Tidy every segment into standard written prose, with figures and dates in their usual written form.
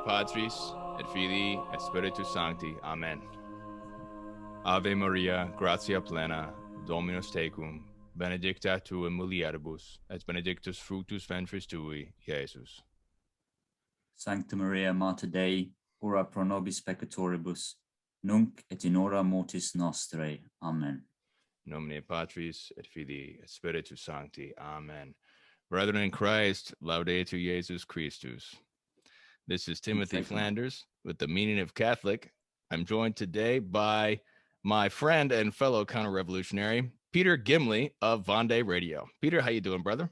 Patris, et Filii, et Spiritus Sancti. Amen. Ave Maria, gratia plena, Dominus tecum, benedicta tu in mulieribus, et benedictus fructus ventris tui, Iesus. Sancta Maria, Mater Dei, ora pro nobis peccatoribus, nunc et in hora mortis nostrae. Amen. Nomine Patris, et Filii, et Spiritus Sancti. Amen. Brethren in Christ, Laudetur Jesus Christus. This is Timothy Flanders with the Meaning of Catholic. I'm joined today by my friend and fellow counter-revolutionary, Peter Gimley of Vendee Radio. Peter, how you doing, brother?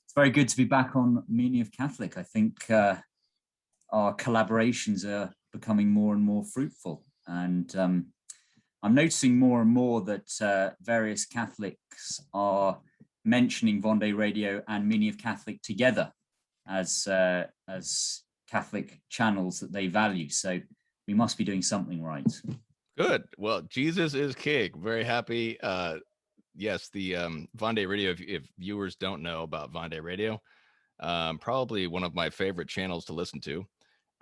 It's very good to be back on Meaning of Catholic. I think our collaborations are becoming more and more fruitful. And I'm noticing more and more that various Catholics are mentioning Vendee Radio and Meaning of Catholic together as Catholic channels that they value. So we must be doing something right. Good. Well, Jesus is king. Very happy. Yes, the Vendee Radio, if viewers don't know about Vendee Radio, probably one of my favorite channels to listen to.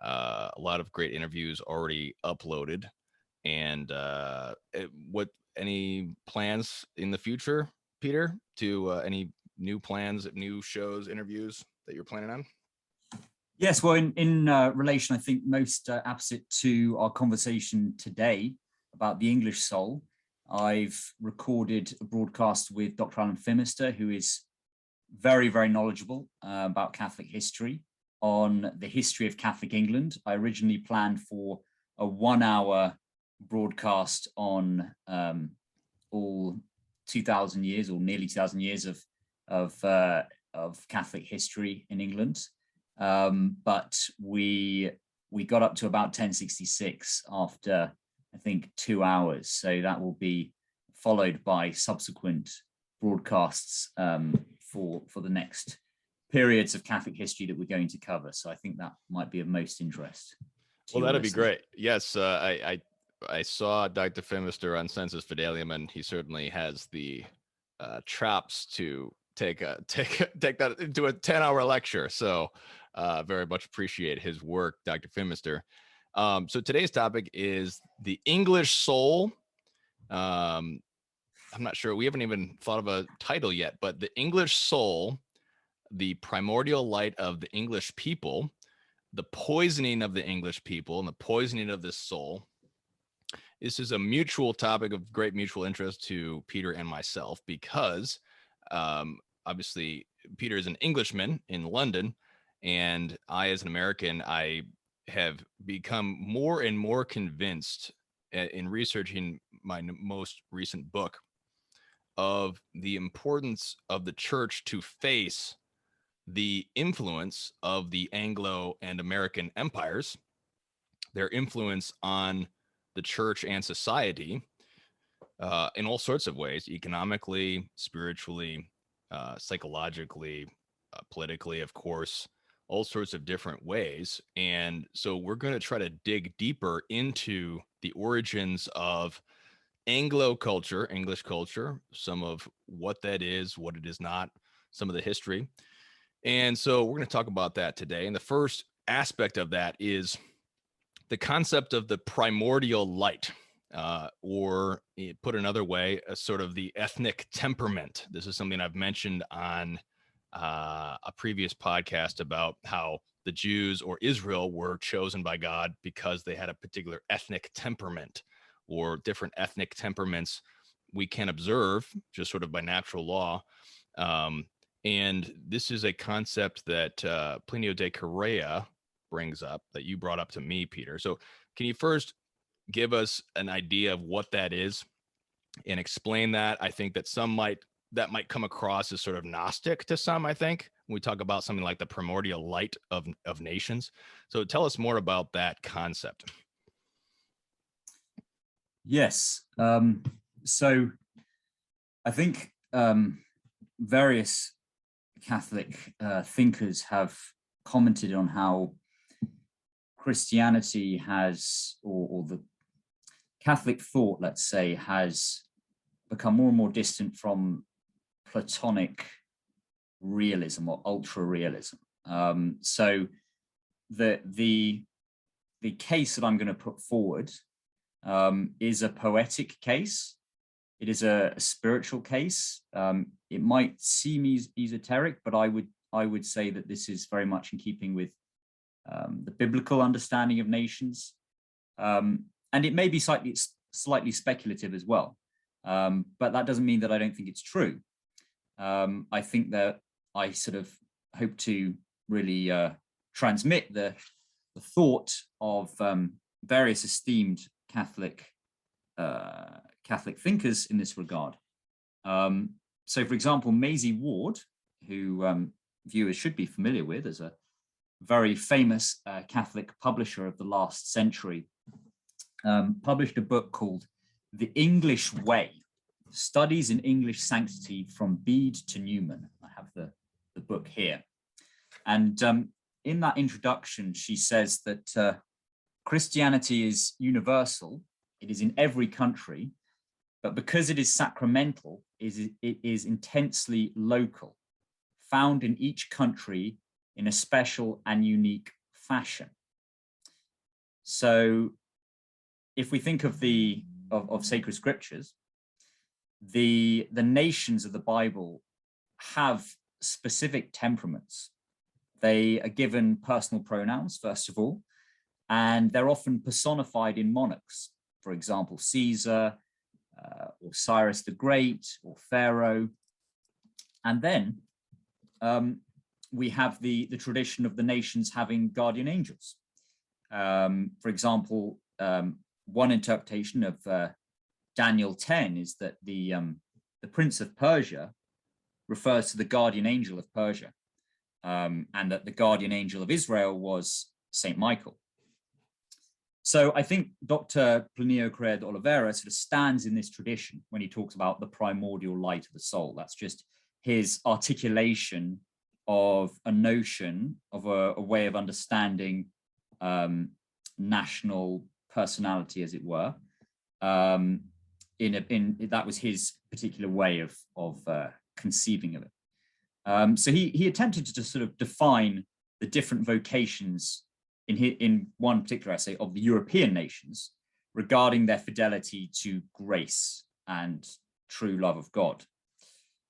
A lot of great interviews already uploaded. And any plans in the future, Peter, to any new plans, new shows, interviews that you're planning on? Yes, well, in relation, I think most opposite to our conversation today about the English soul, I've recorded a broadcast with Dr. Alan Phimister, who is very, very knowledgeable about Catholic history, on the history of Catholic England. I originally planned for a 1-hour broadcast on all 2,000 years or nearly 2,000 years of Catholic history in England. But we got up to about 1066 after, I think, 2 hours. So that will be followed by subsequent broadcasts for the next periods of Catholic history that we're going to cover. So I think that might be of most interest. Well, that'd be great. Yes, I saw Dr. Phimister on Sensus Fidelium, and he certainly has the chops to take that into a 10-hour lecture. So very much appreciate his work, Dr. Phimister. So today's topic is the English soul. I'm not sure, we haven't even thought of a title yet, but the English soul, the primordial light of the English people, the poisoning of the English people, and the poisoning of this soul. This is a mutual topic of great mutual interest to Peter and myself because obviously Peter is an Englishman in London, and I, as an American, I have become more and more convinced in researching my most recent book of the importance of the church to face the influence of the Anglo and American empires, their influence on the church and society in all sorts of ways, economically, spiritually, psychologically, politically, of course, all sorts of different ways. And so we're going to try to dig deeper into the origins of Anglo culture, English culture, some of what that is, what it is not, some of the history. And so we're going to talk about that today. And the first aspect of that is the concept of the primordial light, or put another way, a sort of the ethnic temperament. This is something I've mentioned on a previous podcast about how the Jews or Israel were chosen by God because they had a particular ethnic temperament, or different ethnic temperaments we can observe just sort of by natural law. And this is a concept that Plinio de Correa brings up, that you brought up to me, Peter. So can you first give us an idea of what that is and explain that? I think that that might come across as sort of Gnostic to some, I think, when we talk about something like the primordial light of nations. So tell us more about that concept. Yes. So I think various Catholic thinkers have commented on how Christianity has, or the Catholic thought, let's say, has become more and more distant from Platonic realism or ultra realism. So the case that I'm going to put forward is a poetic case. It is a spiritual case. It might seem esoteric, but I would say that this is very much in keeping with the biblical understanding of nations, and it may be slightly speculative as well. But that doesn't mean that I don't think it's true. I think that I sort of hope to really transmit the thought of various esteemed Catholic thinkers in this regard. So, for example, Maisie Ward, who viewers should be familiar with as a very famous Catholic publisher of the last century, published a book called The English Way, Studies in English Sanctity from Bede to Newman. I have the book here. And in that introduction, she says that Christianity is universal. It is in every country, but because it is sacramental, it is intensely local, found in each country in a special and unique fashion. So if we think of of sacred scriptures, the nations of the Bible have specific temperaments. They are given personal pronouns, first of all, and they're often personified in monarchs. For example, Caesar, or Cyrus the Great, or Pharaoh. And then we have the tradition of the nations having guardian angels. For example, one interpretation of Daniel 10 is that the Prince of Persia refers to the guardian angel of Persia, and that the guardian angel of Israel was Saint Michael. So I think Dr. Plinio Correa de Oliveira sort of stands in this tradition when he talks about the primordial light of the soul. That's just his articulation of a notion of a way of understanding national personality, as it were. That was his particular way of conceiving of it. So he attempted to sort of define the different vocations in one particular essay of the European nations regarding their fidelity to grace and true love of God.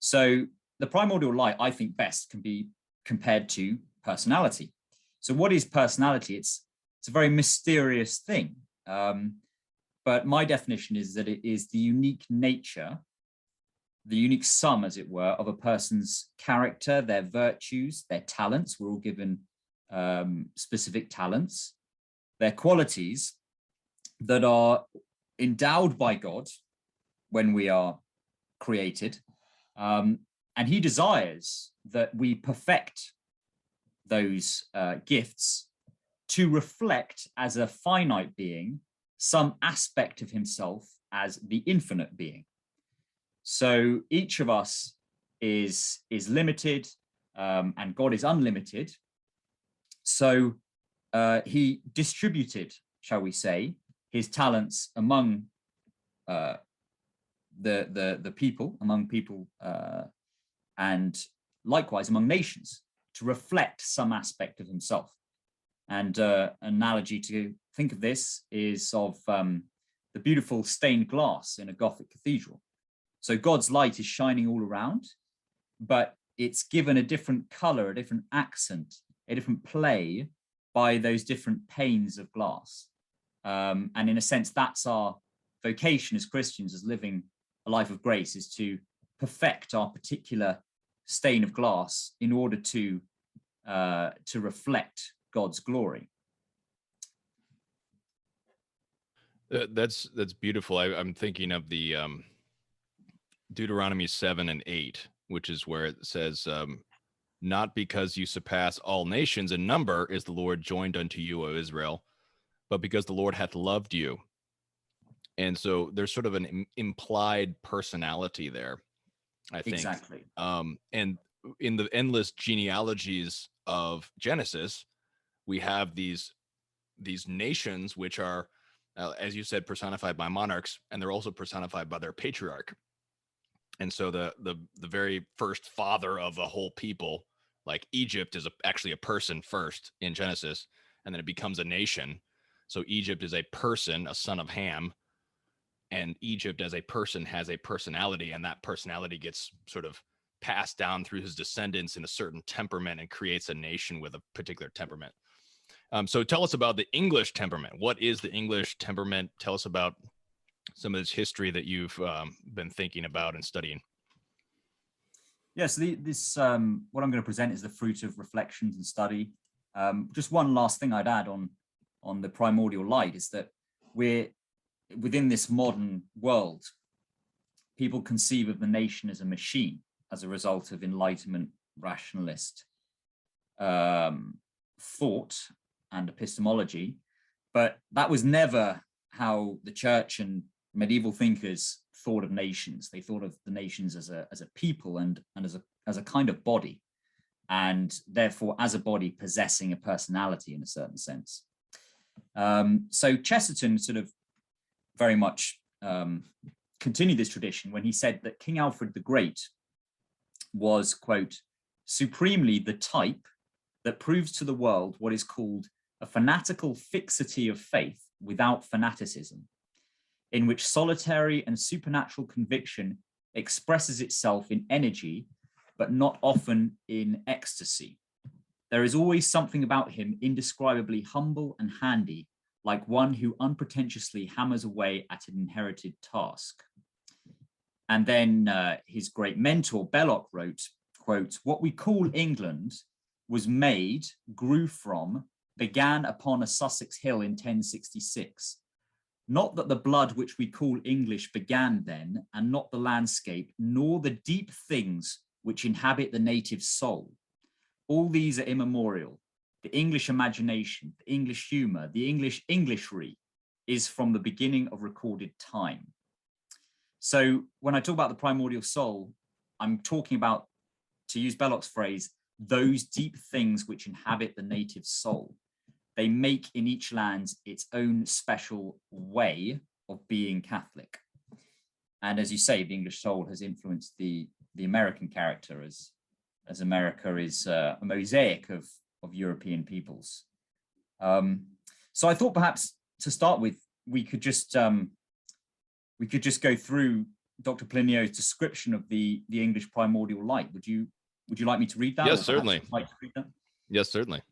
So the primordial light, I think, best can be compared to personality. So what is personality? It's a very mysterious thing. But my definition is that it is the unique nature, the unique sum, as it were, of a person's character, their virtues, their talents. We're all given specific talents, their qualities that are endowed by God when we are created. And he desires that we perfect those gifts to reflect as a finite being some aspect of himself as the infinite being. So each of us is limited, and God is unlimited. So he distributed, shall we say, his talents among the people, and likewise among nations, to reflect some aspect of himself. And an analogy to think of this is of the beautiful stained glass in a Gothic cathedral. So God's light is shining all around, but it's given a different color, a different accent, a different play by those different panes of glass. And in a sense, that's our vocation as Christians, as living a life of grace, is to perfect our particular stain of glass in order to reflect God's glory. That's beautiful. I'm thinking of the Deuteronomy 7 and 8, which is where it says, not because you surpass all nations in number is the Lord joined unto you, O Israel, but because the Lord hath loved you. And so there's sort of an implied personality there, I think. Exactly. And in the endless genealogies of Genesis, we have these nations which are, as you said, personified by monarchs, and they're also personified by their patriarch. And so the very first father of a whole people, like Egypt, is actually a person first in Genesis, and then it becomes a nation. So Egypt is a person, a son of Ham, and Egypt as a person has a personality, and that personality gets sort of passed down through his descendants in a certain temperament and creates a nation with a particular temperament. So tell us about the English temperament. What is the English temperament? Tell us about some of this history that you've been thinking about and studying. Yeah, so what I'm going to present is the fruit of reflections and study. Just one last thing I'd add on the primordial light is that we're within this modern world, people conceive of the nation as a machine as a result of Enlightenment rationalist thought and epistemology, but that was never how the church and medieval thinkers thought of nations. They thought of the nations as a people and as a kind of body, and therefore as a body possessing a personality in a certain sense. So Chesterton sort of very much continued this tradition when he said that King Alfred the Great was, quote, supremely the type that proves to the world what is called a fanatical fixity of faith without fanaticism, in which solitary and supernatural conviction expresses itself in energy, but not often in ecstasy. There is always something about him indescribably humble and handy, like one who unpretentiously hammers away at an inherited task. And then his great mentor, Belloc, wrote, quote, what we call England was made, grew from, began upon a Sussex hill in 1066. Not that the blood which we call English began then, and not the landscape, nor the deep things which inhabit the native soul. All these are immemorial. The English imagination, the English humor, the English Englishry is from the beginning of recorded time. So when I talk about the primordial soul, I'm talking about, to use Belloc's phrase, those deep things which inhabit the native soul. They make in each land its own special way of being Catholic. And as you say, the English soul has influenced the American character, as America is a mosaic of European peoples. So I thought perhaps to start with, we could just go through Dr. Plinio's description of the English primordial light. Would you like me to read that? Yes, certainly. Like to read that? Yes, certainly.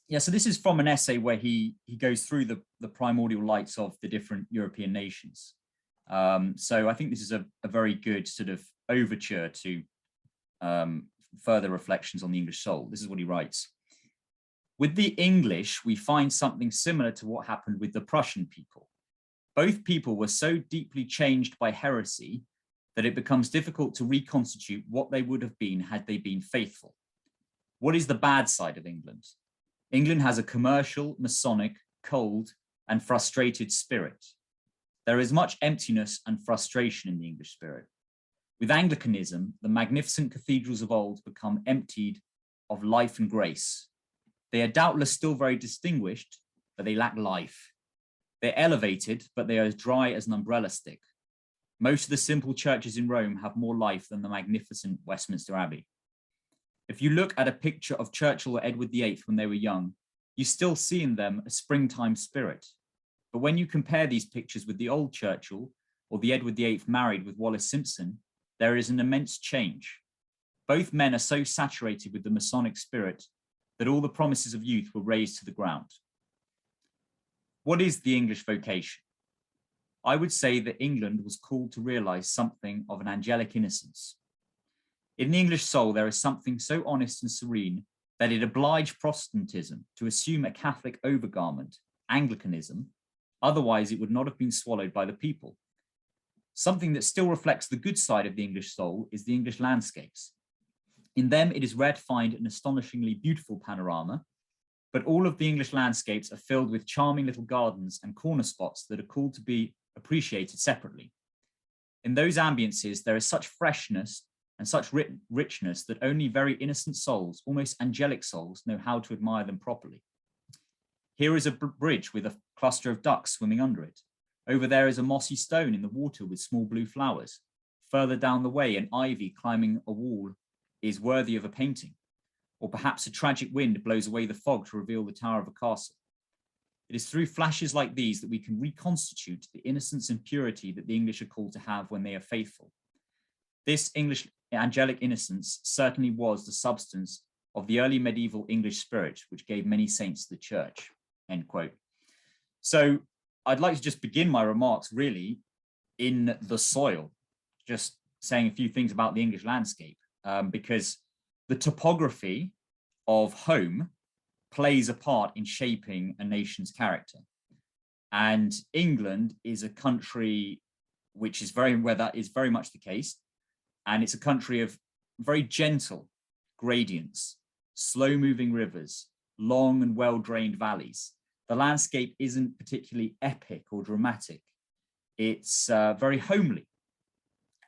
Yeah, so this is from an essay where he goes through the primordial lights of the different European nations. So I think this is a very good sort of overture to further reflections on the English soul. This is what he writes. With the English, we find something similar to what happened with the Prussian people. Both people were so deeply changed by heresy that it becomes difficult to reconstitute what they would have been had they been faithful. What is the bad side of England? England has a commercial, Masonic, cold, and frustrated spirit. There is much emptiness and frustration in the English spirit. With Anglicanism, the magnificent cathedrals of old become emptied of life and grace. They are doubtless still very distinguished, but they lack life. They're elevated, but they are as dry as an umbrella stick. Most of the simple churches in Rome have more life than the magnificent Westminster Abbey. If you look at a picture of Churchill or Edward VIII when they were young, you still see in them a springtime spirit. But when you compare these pictures with the old Churchill or the Edward VIII married with Wallis Simpson, there is an immense change. Both men are so saturated with the Masonic spirit that all the promises of youth were razed to the ground. What is the English vocation? I would say that England was called to realize something of an angelic innocence. In the English soul, there is something so honest and serene that it obliged Protestantism to assume a Catholic overgarment, Anglicanism, otherwise it would not have been swallowed by the people. Something that still reflects the good side of the English soul is the English landscapes. In them, it is rare to find an astonishingly beautiful panorama, but all of the English landscapes are filled with charming little gardens and corner spots that are called to be appreciated separately. In those ambiences, there is such freshness and such richness that only very innocent souls, almost angelic souls, know how to admire them properly. Here is a bridge with a cluster of ducks swimming under it. Over there is a mossy stone in the water with small blue flowers. Further down the way, an ivy climbing a wall is worthy of a painting. or perhaps a tragic wind blows away the fog to reveal the tower of a castle. It is through flashes like these that we can reconstitute the innocence and purity that the English are called to have when they are faithful. This English angelic innocence certainly was the substance of the early medieval English spirit, which gave many saints to the church, end quote. So I'd like to just begin my remarks really in the soil, just saying a few things about the English landscape, because the topography of home plays a part in shaping a nation's character. And England is a country which is where that is very much the case. And it's a country of very gentle gradients, slow moving rivers, long and well-drained valleys. The landscape isn't particularly epic or dramatic. It's very homely.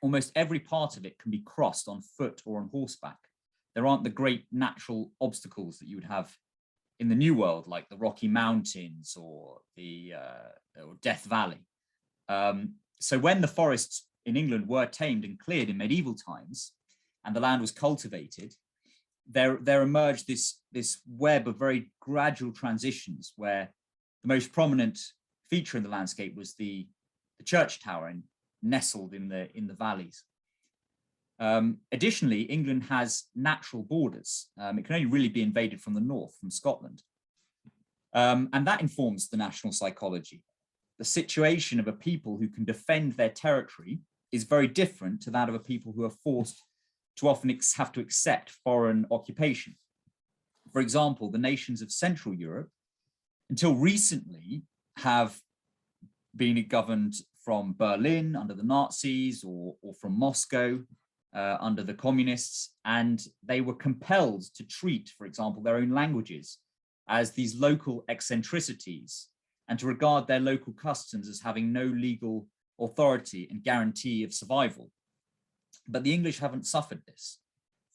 Almost every part of it can be crossed on foot or on horseback. There aren't the great natural obstacles that you would have in the New World, like the Rocky Mountains or the or Death Valley. So when the forests in England were tamed and cleared in medieval times, and the land was cultivated, there emerged this web of very gradual transitions, where the most prominent feature in the landscape was the church tower, and nestled in the valleys. Additionally, England has natural borders. It can only really be invaded from the north, from Scotland. And that informs the national psychology. The situation of a people who can defend their territory is very different to that of a people who are forced to often have to accept foreign occupation. For example, the nations of Central Europe, until recently, have been governed from Berlin under the Nazis, or from Moscow under the communists, and they were compelled to treat, for example, their own languages as these local eccentricities, and to regard their local customs as having no legal authority and guarantee of survival. But the English haven't suffered this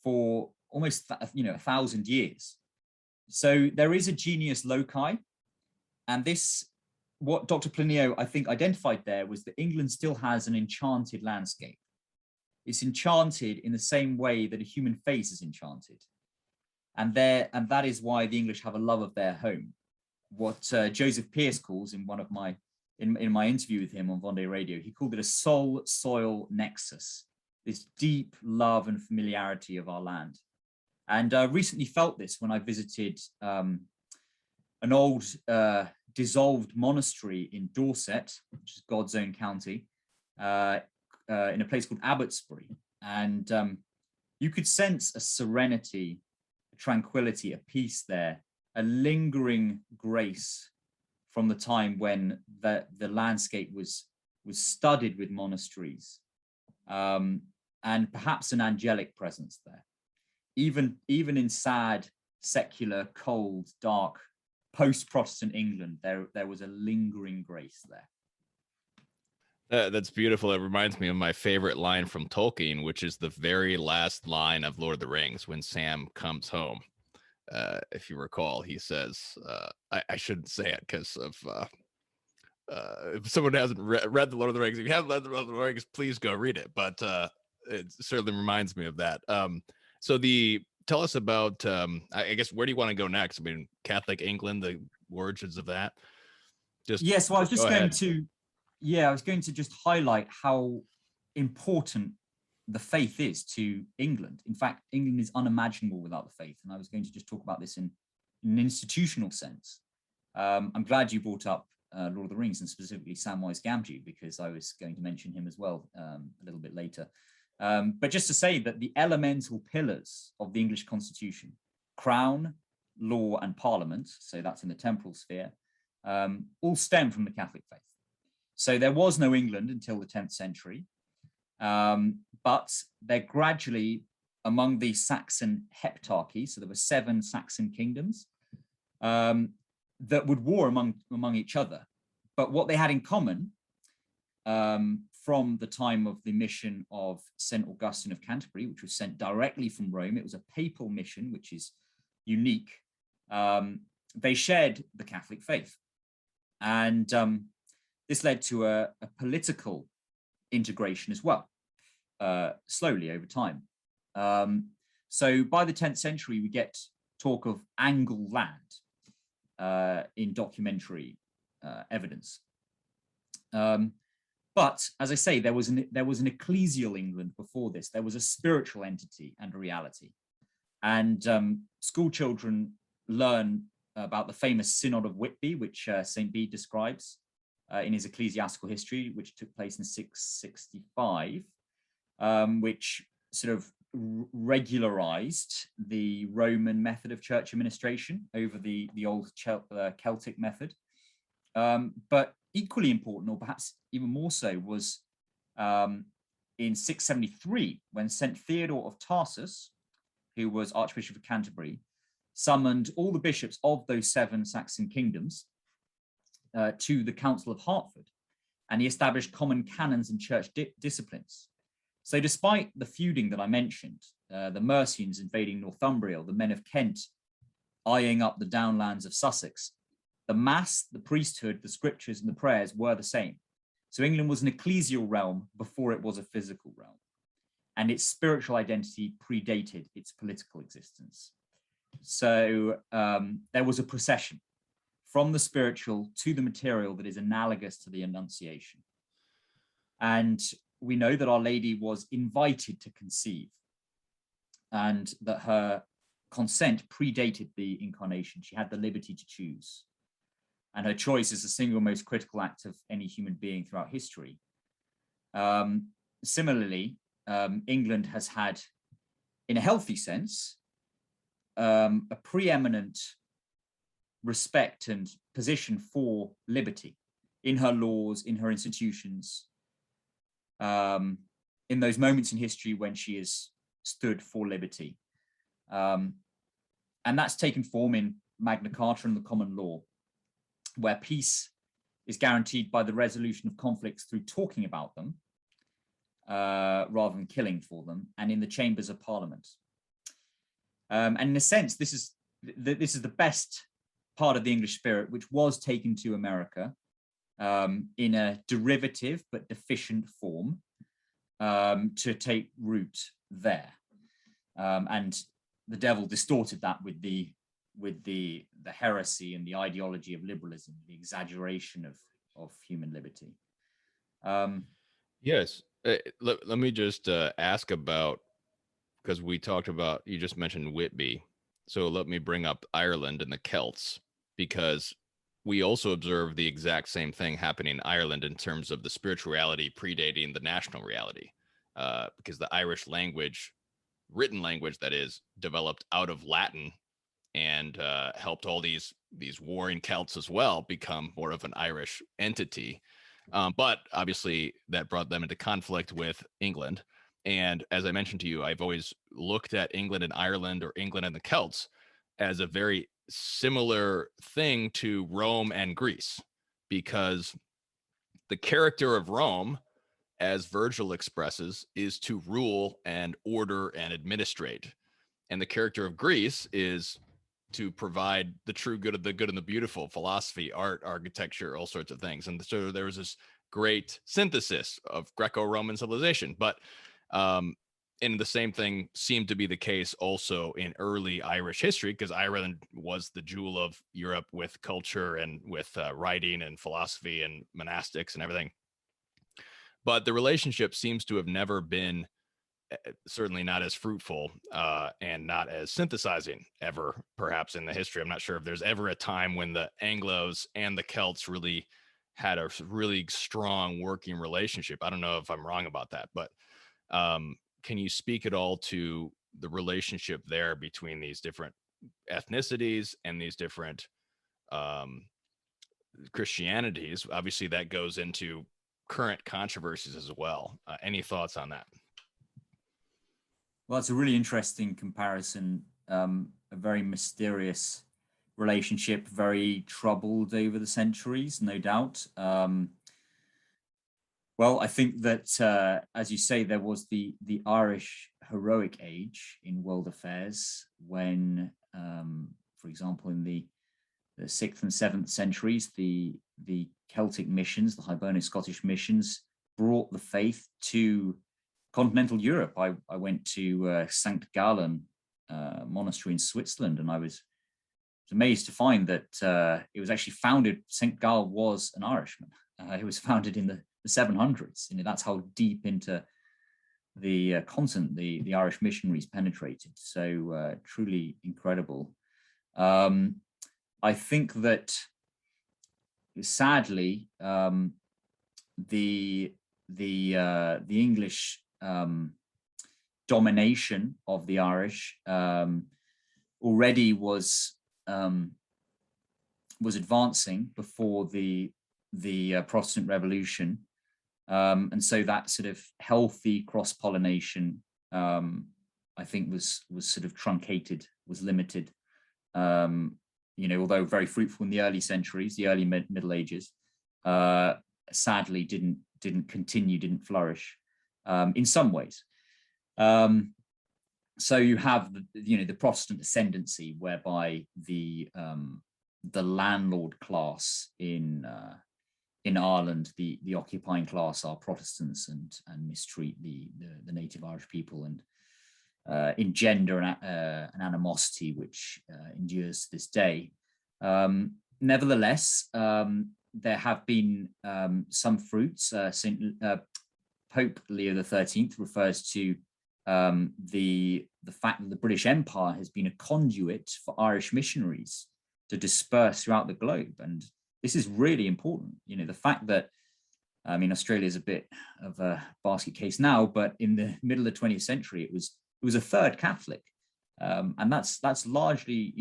for almost 1,000 years. So there is a genius loci, and this, what Dr. Plinio, I think, identified there was that England still has an enchanted landscape. It's enchanted in the same way that a human face is enchanted. And that is why the English have a love of their home. What Joseph Pearce calls in one of my, in my interview with him on Vendee Radio, he called it a soul-soil nexus, this deep love and familiarity of our land. And I recently felt this when I visited an old dissolved monastery in Dorset, which is God's own county, in a place called Abbotsbury. And you could sense a serenity, a tranquility, a peace there, a lingering grace from the time when the landscape was studded with monasteries, and perhaps an angelic presence there. Even in sad, secular, cold, dark, post-Protestant England, there was a lingering grace there. That's beautiful. It reminds me of my favorite line from Tolkien, which is the very last line of Lord of the Rings when Sam comes home. If you recall, he says, I shouldn't say it because of if someone hasn't read the Lord of the Rings. If you haven't read the Lord of the Rings, please go read it. But it certainly reminds me of that. So tell us about, I guess, where do you want to go next? I mean, Catholic England, the origins of that. Yes, well, I was just going to just highlight how important the faith is to England. In fact, England is unimaginable without the faith. And I was going to just talk about this in an institutional sense. I'm glad you brought up Lord of the Rings, and specifically Samwise Gamgee, because I was going to mention him as well a little bit later. But just to say that the elemental pillars of the English constitution, crown, law, and parliament, so that's in the temporal sphere, all stem from the Catholic faith. So there was no England until the 10th century, but they're gradually among the Saxon heptarchy. So there were 7 Saxon kingdoms that would war among each other. But what they had in common from the time of the mission of St. Augustine of Canterbury, which was sent directly from Rome, it was a papal mission, which is unique. They shared the Catholic faith. And this led to a political integration as well, slowly over time. So by the 10th century, we get talk of Angle land in documentary evidence. But as I say, there was an ecclesial England before this. There was a spiritual entity and a reality. And school children learn about the famous Synod of Whitby, which St. Bede describes in his ecclesiastical history, which took place in 665, which sort of regularized the Roman method of church administration over the old Celtic method. But equally important, or perhaps even more so, was in 673, when St. Theodore of Tarsus, who was Archbishop of Canterbury, summoned all the bishops of those 7 Saxon kingdoms to the Council of Hartford, and he established common canons and church disciplines. So despite the feuding that I mentioned, the Mercians invading Northumbria, the men of Kent eyeing up the downlands of Sussex, the mass, the priesthood, the scriptures, and the prayers were the same. So England was an ecclesial realm before it was a physical realm, and its spiritual identity predated its political existence. So there was a procession from the spiritual to the material that is analogous to the Annunciation. And we know that Our Lady was invited to conceive, and that her consent predated the incarnation. She had the liberty to choose. And her choice is the single most critical act of any human being throughout history. Similarly, England has had, in a healthy sense, a preeminent respect and position for liberty in her laws, in her institutions, in those moments in history when she has stood for liberty. And that's taken form in Magna Carta and the common law, where peace is guaranteed by the resolution of conflicts through talking about them, rather than killing for them, and in the chambers of Parliament. And in a sense, this is the best part of the English spirit, which was taken to America in a derivative but deficient form to take root there. And the devil distorted that with the heresy and the ideology of liberalism, the exaggeration of human liberty. Yes. Let me just ask about, because we talked about, you just mentioned Whitby. So let me bring up Ireland and the Celts, because we also observe the exact same thing happening in Ireland in terms of the spirituality predating the national reality, because the Irish language, written language that is, developed out of Latin and helped all these warring Celts as well become more of an Irish entity. But obviously that brought them into conflict with England. And as I mentioned to you, I've always looked at England and Ireland, or England and the Celts, as a very similar thing to Rome and Greece, because the character of Rome, as Virgil expresses, is to rule and order and administrate. And the character of Greece is to provide the true good of the good and the beautiful, philosophy, art, architecture, all sorts of things. And so there was this great synthesis of Greco-Roman civilization. But and the same thing seemed to be the case also in early Irish history, because Ireland was the jewel of Europe with culture and with writing and philosophy and monastics and everything. But the relationship seems to have never been, certainly not as fruitful and not as synthesizing ever, perhaps in the history. I'm not sure if there's ever a time when the Anglos and the Celts really had a really strong working relationship. I don't know if I'm wrong about that, but can you speak at all to the relationship there between these different ethnicities and these different Christianities? Obviously, that goes into current controversies as well. Any thoughts on that? Well, it's a really interesting comparison, a very mysterious relationship, very troubled over the centuries, no doubt. Well, I think that, as you say, there was the Irish heroic age in world affairs when, for example, in the 6th and 7th centuries, the Celtic missions, the Hibernic Scottish missions, brought the faith to continental Europe. I went to St. Gallen monastery in Switzerland, and I was amazed to find that it was actually founded. St. Gall was an Irishman. It was founded in the 700s. That's how deep into the continent the Irish missionaries penetrated. So truly incredible. I think that sadly the English domination of the Irish already was advancing before the Protestant Revolution, and so that sort of healthy cross-pollination, I think, was sort of truncated, was limited. Although very fruitful in the early centuries, the early Middle Ages, sadly didn't continue, didn't flourish in some ways. So you have the Protestant ascendancy, whereby the landlord class in Ireland, the occupying class, are Protestants and mistreat the native Irish people, and engender an animosity which endures to this day. Nevertheless, there have been some fruits. Pope Leo XIII refers to the fact that the British Empire has been a conduit for Irish missionaries to disperse throughout the globe, and this is really important. The fact that, Australia is a bit of a basket case now, but in the middle of the 20th century, it was a third Catholic, and that's largely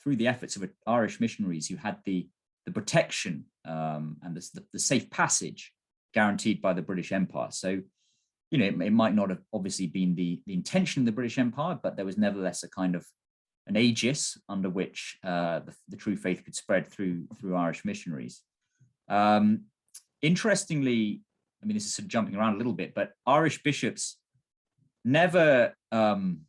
through the efforts of Irish missionaries who had the protection and the safe passage guaranteed by the British Empire. So it might not have obviously been the intention of the British Empire, but there was nevertheless a kind of an aegis under which the true faith could spread through Irish missionaries. Interestingly, this is sort of jumping around a little bit, but Irish bishops never, in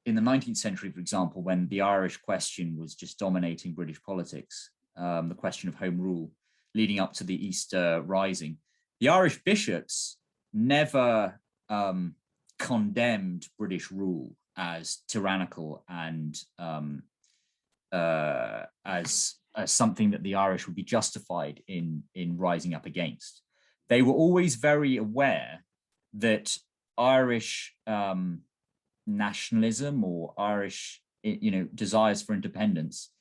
the 19th century, for example, when the Irish question was just dominating British politics, the question of home rule leading up to the Easter Rising, the Irish bishops never condemned British rule as tyrannical and as something that the Irish would be justified in rising up against. They were always very aware that Irish nationalism or Irish, desires for independence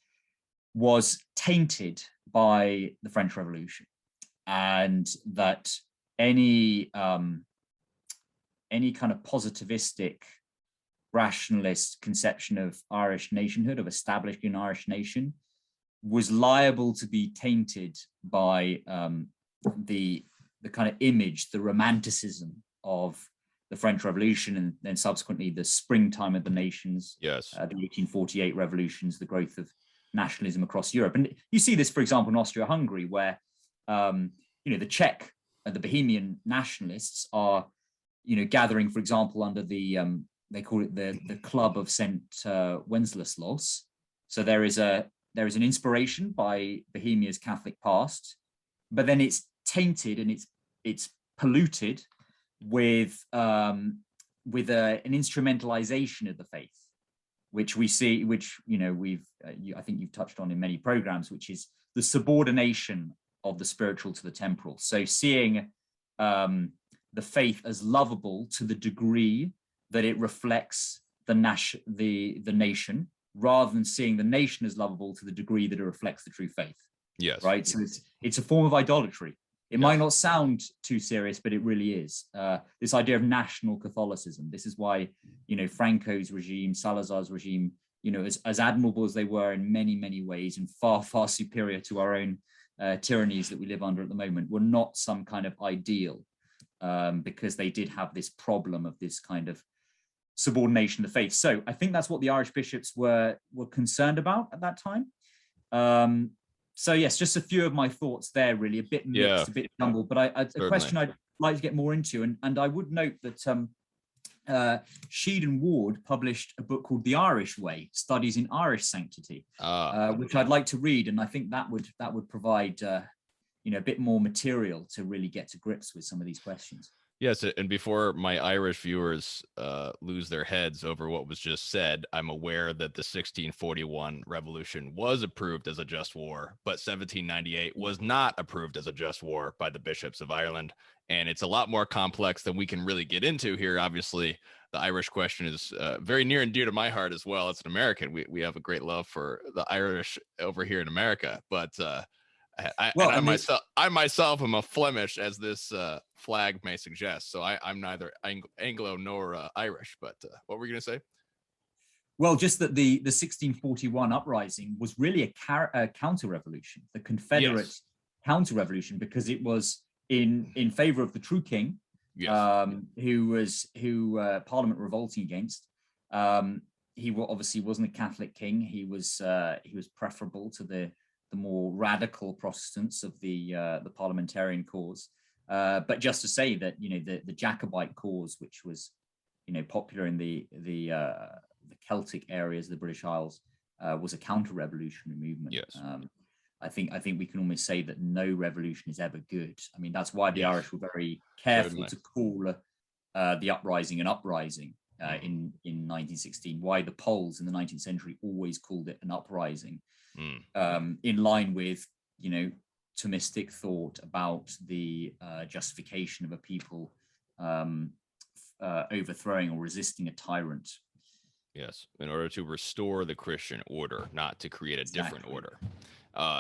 was tainted by the French Revolution, and that any kind of positivistic, rationalist conception of Irish nationhood, of establishing an Irish nation, was liable to be tainted by the kind of image, the romanticism of the French Revolution, and then subsequently the springtime of the nations, yes, the 1848 revolutions, the growth of nationalism across Europe. And you see this, for example, in Austria-Hungary, where the Czech, the Bohemian nationalists are, gathering, for example, under the they call it the Club of St. Wenceslaus. So there is an inspiration by Bohemia's Catholic past, but then it's tainted and it's polluted with an instrumentalization of the faith, which we see, which I think you've touched on in many programs, which is the subordination of the spiritual to the temporal. So seeing the faith as lovable to the degree that it reflects the nation, rather than seeing the nation as lovable to the degree that it reflects the true faith. Yes. Right. So it's a form of idolatry. It might not sound too serious, but it really is. This idea of national Catholicism. This is why, Franco's regime, Salazar's regime, as admirable as they were in many, many ways, and far, far superior to our own tyrannies that we live under at the moment, were not some kind of ideal, because they did have this problem of this kind of subordination of the faith. So I think that's what the Irish bishops were concerned about at that time. So yes, just a few of my thoughts there, really, a bit mixed, a bit jumbled, but a question I'd like to get more into. And I would note that Sheed and Ward published a book called The Irish Way, Studies in Irish Sanctity, which I'd like to read. And I think that would provide a bit more material to really get to grips with some of these questions. Yes, and before my Irish viewers lose their heads over what was just said, I'm aware that the 1641 revolution was approved as a just war, but 1798 was not approved as a just war by the bishops of Ireland. And it's a lot more complex than we can really get into here. Obviously, the Irish question is very near and dear to my heart as well. As an American, we have a great love for the Irish over here in America, but I myself am a Flemish, as this flag may suggest. So I'm neither Anglo nor Irish. But what were you going to say? Well, just that the 1641 uprising was really a counter-revolution, the Confederate counter-revolution, because it was in favor of the true king, who Parliament revolting against. He obviously wasn't a Catholic king. He was preferable to the more radical Protestants of the parliamentarian cause. But just to say that, the Jacobite cause, which was, popular in the Celtic areas of the British Isles, was a counter-revolutionary movement. Yes. I think we can almost say that no revolution is ever good. I mean, that's why the Irish were very careful to call the uprising an uprising in 1916. Why the Poles in the 19th century always called it an uprising, in line with, Thomistic thought about the justification of a people overthrowing or resisting a tyrant. Yes, in order to restore the Christian order, not to create a different order.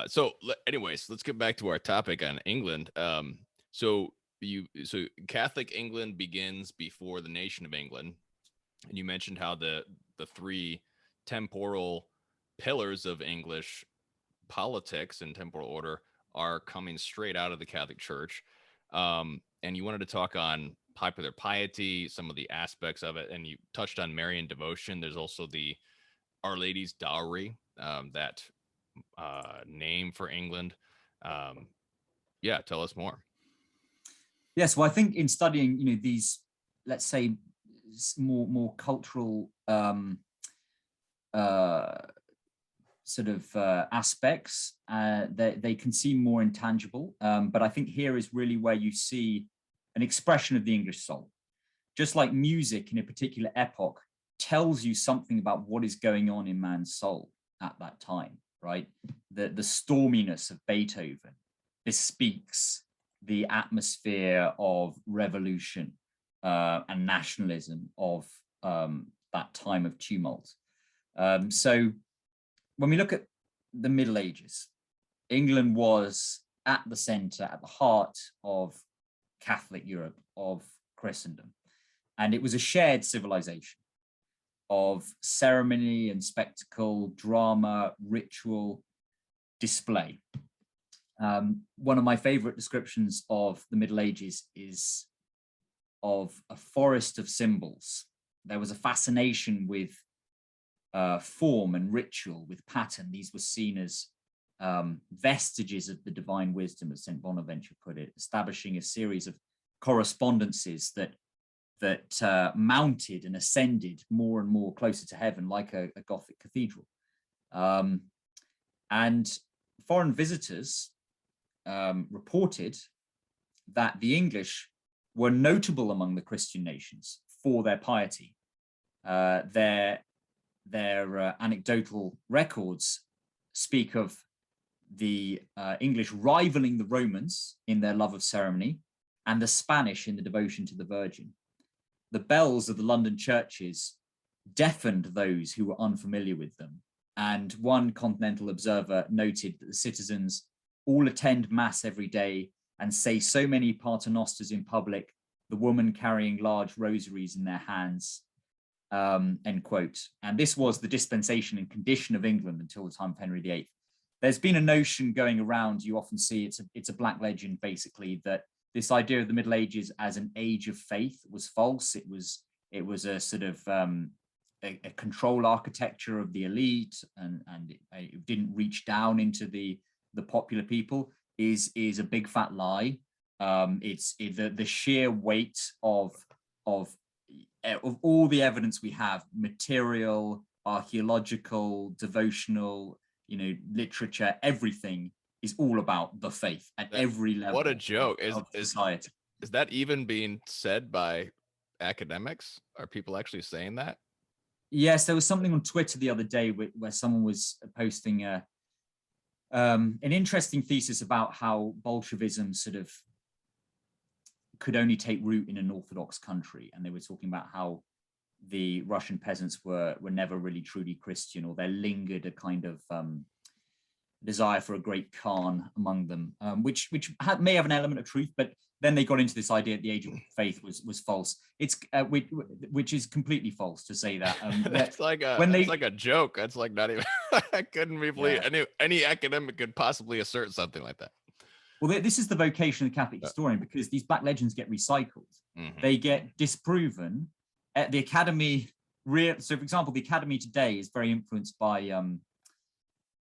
So anyways, let's get back to our topic on England. So Catholic England begins before the nation of England. And you mentioned how the three temporal pillars of English politics and temporal order are coming straight out of the Catholic Church. And you wanted to talk on popular piety, some of the aspects of it, and you touched on Marian devotion. There's also the Our Lady's Dowry, that name for England. Tell us more. Yes, well, I think in studying, these, let's say, more cultural aspects, they can seem more intangible. But I think here is really where you see an expression of the English soul. Just like music in a particular epoch tells you something about what is going on in man's soul at that time, right? The storminess of Beethoven bespeaks the atmosphere of revolution and nationalism of that time of tumult. So when we look at the Middle Ages, England was at the center, at the heart of Catholic Europe, of Christendom. And it was a shared civilization of ceremony and spectacle, drama, ritual, display. One of my favorite descriptions of the Middle Ages is of a forest of symbols. There was a fascination with form and ritual, with pattern. These were seen as vestiges of the divine wisdom, as St. Bonaventure put it, establishing a series of correspondences that mounted and ascended more and more closer to heaven, like a Gothic cathedral. And foreign visitors reported that the English were notable among the Christian nations for their piety. Their anecdotal records speak of the English rivaling the Romans in their love of ceremony and the Spanish in the devotion to the Virgin. The bells of the London churches deafened those who were unfamiliar with them. And one continental observer noted that the citizens all attend mass every day and say so many paternosters in public, the woman carrying large rosaries in their hands, end quote. And this was the dispensation and condition of England until the time of Henry VIII. There's been a notion going around, you often see, it's a black legend basically, that this idea of the Middle Ages as an age of faith was false. It was a sort of a control architecture of the elite, and it didn't reach down into the popular people. Is a big fat lie. It's the sheer weight of all the evidence we have, material, archaeological, devotional, literature, everything is all about the faith at every level. What a joke! Of society. Is that even being said by academics? Are people actually saying that? Yes, there was something on Twitter the other day where someone was posting an interesting thesis about how Bolshevism sort of could only take root in an Orthodox country, and they were talking about how the Russian peasants were never really truly Christian, or there lingered a kind of desire for a great Khan among them, which may have an element of truth, but then they got into this idea that the age of faith was false. It's which is completely false to say that. That's like a joke. That's like not even. I couldn't be believe any academic could possibly assert something like that. Well, this is the vocation of the Catholic historian, because these black legends get recycled. Mm-hmm. They get disproven. At the Academy, so for example, the Academy today is very influenced by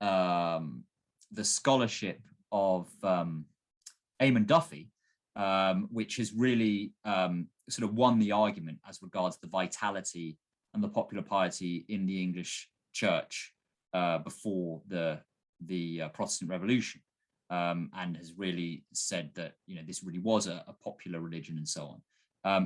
the scholarship of Eamon Duffy, which has really sort of won the argument as regards the vitality and the popular piety in the English church before the Protestant Revolution, and has really said that this really was a popular religion and so on.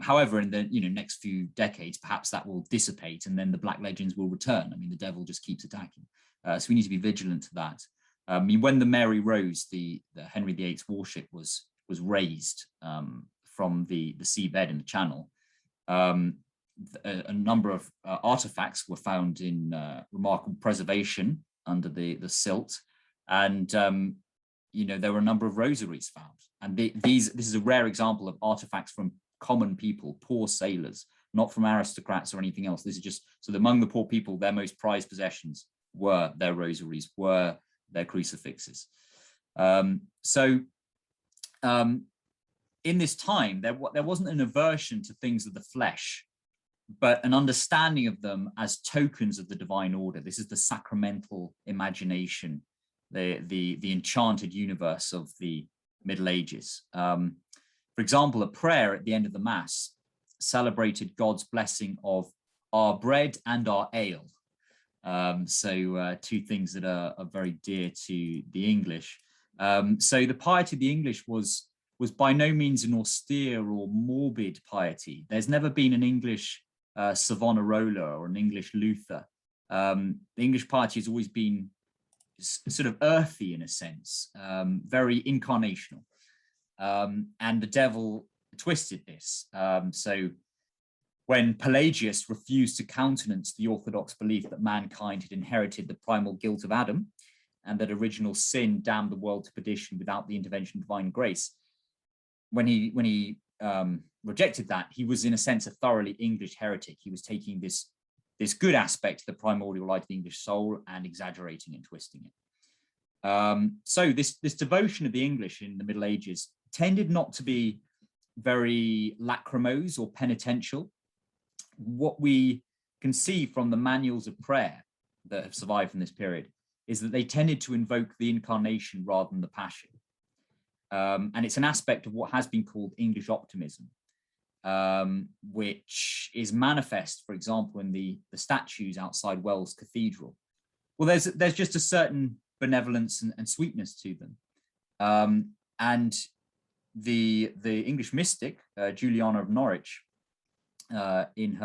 However, in the next few decades, perhaps that will dissipate, and then the black legends will return. I mean, the devil just keeps attacking, so we need to be vigilant to that. I mean, when the Mary Rose, the Henry VIII's warship, was raised from the seabed in the Channel, a number of artifacts were found in remarkable preservation under the silt, and there were a number of rosaries found. And this is a rare example of artifacts from common people, poor sailors, not from aristocrats or anything else. This is just so that among the poor people, their most prized possessions were their rosaries, were their crucifixes. In this time, there wasn't an aversion to things of the flesh, but an understanding of them as tokens of the divine order. This is the sacramental imagination, the enchanted universe of the Middle Ages. For example, a prayer at the end of the Mass celebrated God's blessing of our bread and our ale. Two things that are very dear to the English. So the piety of the English was by no means an austere or morbid piety. There's never been an English Savonarola or an English Luther. The English piety has always been sort of earthy in a sense, very incarnational. And the devil twisted this. So when Pelagius refused to countenance the orthodox belief that mankind had inherited the primal guilt of Adam and that original sin damned the world to perdition without the intervention of divine grace, when he rejected that, he was in a sense a thoroughly English heretic. He was taking this good aspect of the primordial light of the English soul and exaggerating and twisting it. So this devotion of the English in the Middle Ages tended not to be very lachrymose or penitential. What we can see from the manuals of prayer that have survived from this period is that they tended to invoke the incarnation rather than the passion. And it's an aspect of what has been called English optimism, which is manifest, for example, in the statues outside Wells Cathedral. Well, there's just a certain benevolence and sweetness to them. And the English mystic, Juliana of Norwich, in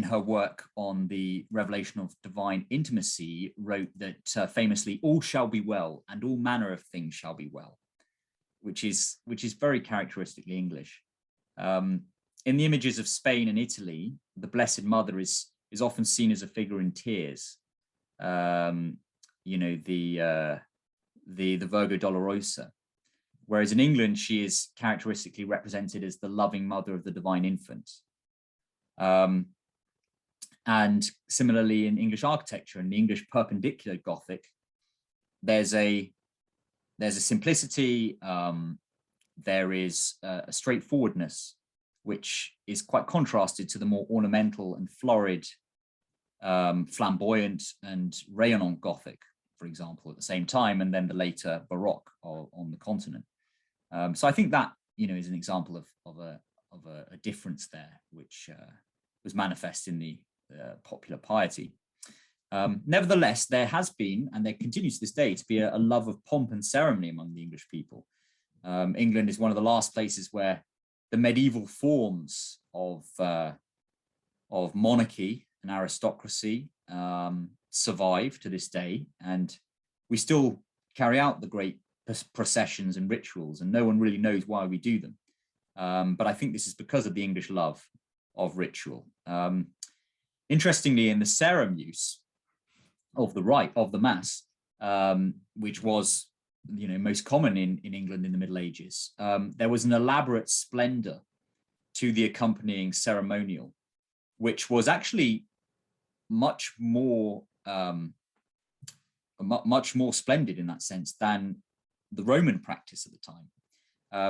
her work on the revelation of divine intimacy, wrote that famously, all shall be well and all manner of things shall be well, which is very characteristically English. In the images of Spain and Italy, the Blessed Mother is often seen as a figure in tears. The Virgo Dolorosa, whereas in England she is characteristically represented as the loving mother of the divine infant. And similarly in English architecture, in the English Perpendicular Gothic, there's a simplicity, there is a straightforwardness, which is quite contrasted to the more ornamental and florid, flamboyant and rayonnant Gothic, for example, at the same time, and then the later Baroque on the continent. So I think that is an example of a difference there, which was manifest in the popular piety. Nevertheless, there has been, and there continues to this day, to be a love of pomp and ceremony among the English people. England is one of the last places where the medieval forms of monarchy and aristocracy survive to this day, and we still carry out the great processions and rituals, and no one really knows why we do them. But I think this is because of the English love of ritual. Interestingly, in the Sarum use of the rite of the Mass, which was most common in England in the Middle Ages, there was an elaborate splendor to the accompanying ceremonial, which was actually much more splendid in that sense than the Roman practice at the time.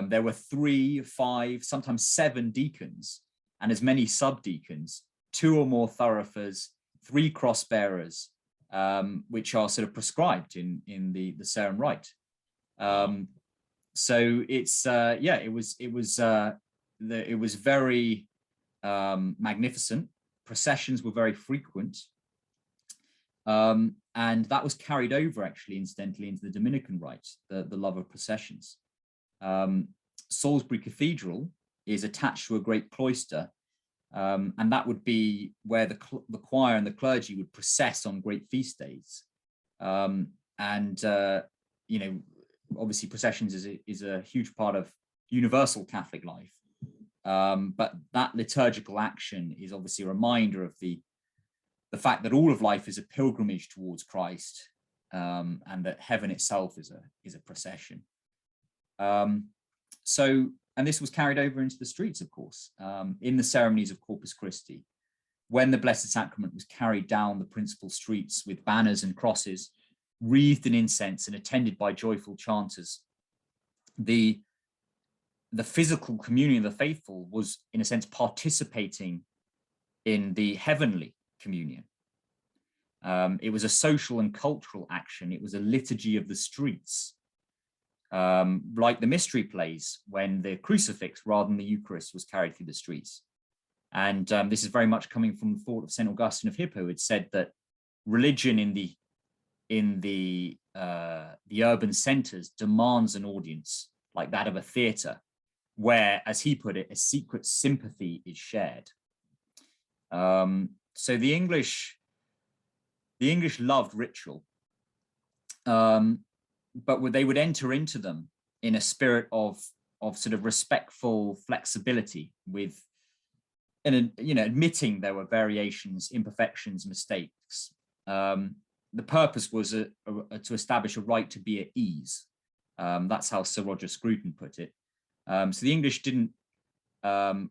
There were 3, 5, sometimes 7 deacons and as many subdeacons, 2 or more thurifiers, 3 cross bearers, which are sort of prescribed in the Sarum rite. So it's it was very magnificent. Processions were very frequent, and that was carried over, actually, incidentally, into the Dominican rite, the love of processions. Salisbury Cathedral is attached to a great cloister, and that would be where the choir and the clergy would process on great feast days. Obviously processions is a huge part of universal Catholic life. But that liturgical action is obviously a reminder of the fact that all of life is a pilgrimage towards Christ, and that heaven itself is a procession. And this was carried over into the streets, of course, in the ceremonies of Corpus Christi, when the Blessed Sacrament was carried down the principal streets with banners and crosses, wreathed in incense and attended by joyful chanters. The physical communion of the faithful was, in a sense, participating in the heavenly communion. It was a social and cultural action. It was a liturgy of the streets, like the mystery plays, when the crucifix rather than the Eucharist was carried through the streets. And this is very much coming from the thought of St. Augustine of Hippo, who had said that religion in the urban centers demands an audience like that of a theatre, where, as he put it, a secret sympathy is shared. So the English loved ritual, but they would enter into them in a spirit of sort of respectful flexibility, admitting there were variations, imperfections, mistakes. The purpose was to establish a right to be at ease. That's how Sir Roger Scruton put it. So the English didn't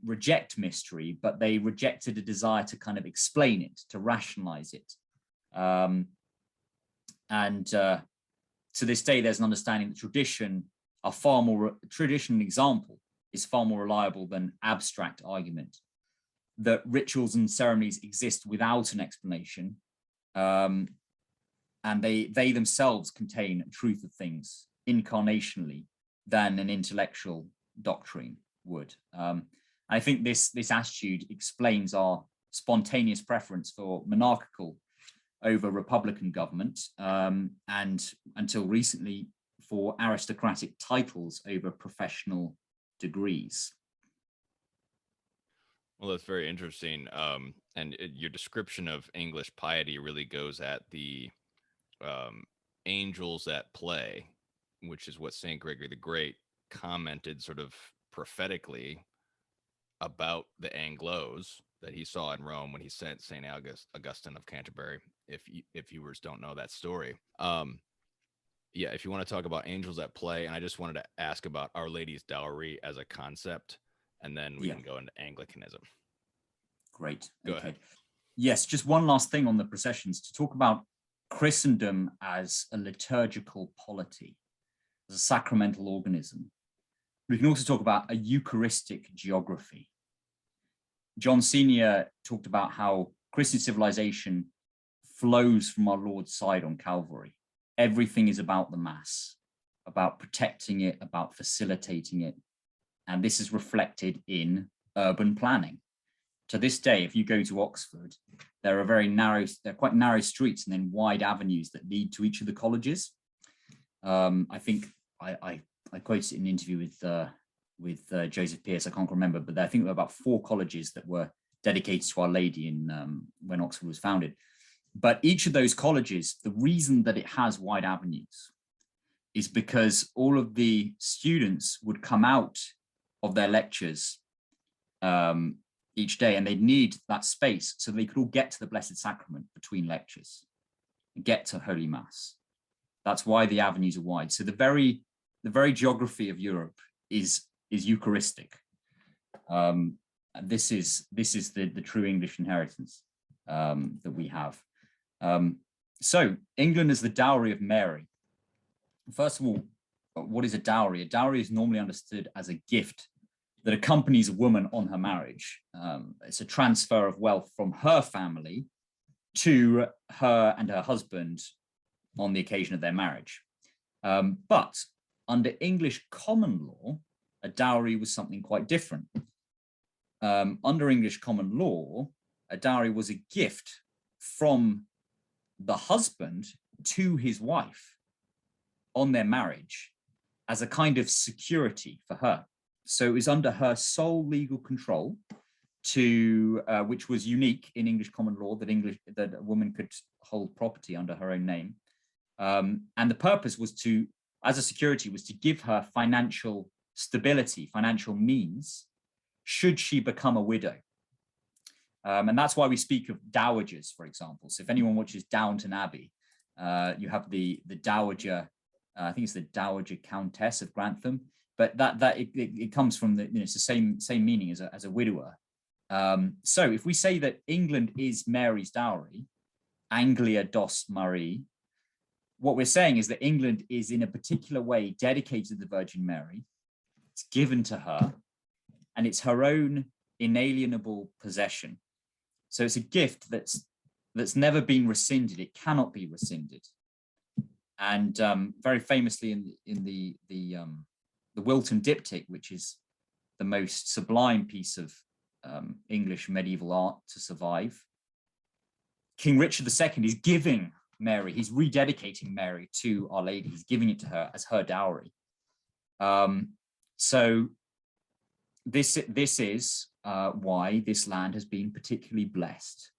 reject mystery, but they rejected a desire to kind of explain it, to rationalize it. To this day, there's an understanding that tradition and example is far more reliable than abstract argument, that rituals and ceremonies exist without an explanation, and they themselves contain a truth of things incarnationally than an intellectual doctrine would. I think this attitude explains our spontaneous preference for monarchical over republican government, and until recently for aristocratic titles over professional degrees. Well, that's very interesting. And your description of English piety really goes at the angels at play, which is what St. Gregory the Great commented sort of prophetically about the Anglos that he saw in Rome when he sent St. Augustine of Canterbury, if viewers don't know that story. If you want to talk about angels at play, and I just wanted to ask about Our Lady's dowry as a concept, and then we can go into Anglicanism. Great. Go ahead. Yes, just one last thing on the processions, to talk about Christendom as a liturgical polity, as a sacramental organism. We can also talk about a Eucharistic geography. John Senior talked about how Christian civilization flows from our Lord's side on Calvary. Everything is about the Mass, about protecting it, about facilitating it. And this is reflected in urban planning. To this day, if you go to Oxford, there are quite narrow streets and then wide avenues that lead to each of the colleges. I think I I quoted in an interview with Joseph Pearce, I can't remember, but I think there were about 4 colleges that were dedicated to Our Lady when Oxford was founded. But each of those colleges, the reason that it has wide avenues is because all of the students would come out of their lectures each day, and they'd need that space so they could all get to the Blessed Sacrament between lectures and get to Holy Mass. That's why the avenues are wide. So the very geography of Europe is Eucharistic. And this is the true English inheritance that we have. So England is the dowry of Mary. First of all, what is a dowry? A dowry is normally understood as a gift that accompanies a woman on her marriage. It's a transfer of wealth from her family to her and her husband on the occasion of their marriage. But under English common law, a dowry was something quite different. Under English common law, a dowry was a gift from the husband to his wife on their marriage as a kind of security for her. So it was under her sole legal control, which was unique in English common law, that a woman could hold property under her own name. And the purpose was as a security, was to give her financial stability, financial means, should she become a widow. And that's why we speak of dowagers, for example. So if anyone watches Downton Abbey, you have the dowager, I think it's the Dowager Countess of Grantham, but it comes from it's the same meaning as a widower. So if we say that England is Mary's dowry, Anglia dos Marie, what we're saying is that England is in a particular way dedicated to the Virgin Mary. It's given to her, and it's her own inalienable possession. So it's a gift that's never been rescinded. It cannot be rescinded. And very famously in the Wilton Diptych, which is the most sublime piece of English medieval art to survive, King Richard II is giving Mary, he's rededicating Mary to Our Lady. He's giving it to her as her dowry. So this is why this land has been particularly blessed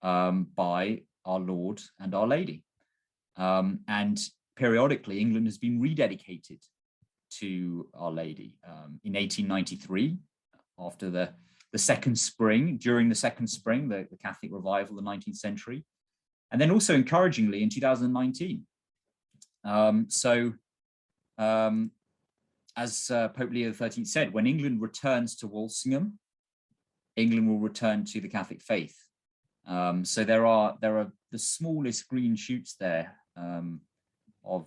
by our Lord and Our Lady. And periodically, England has been rededicated to Our Lady. In 1893, after the Second Spring, during the Second Spring, the Catholic revival of the 19th century, and then also encouragingly in 2019. As Pope Leo XIII said, when England returns to Walsingham, England will return to the Catholic faith. So there are the smallest green shoots there of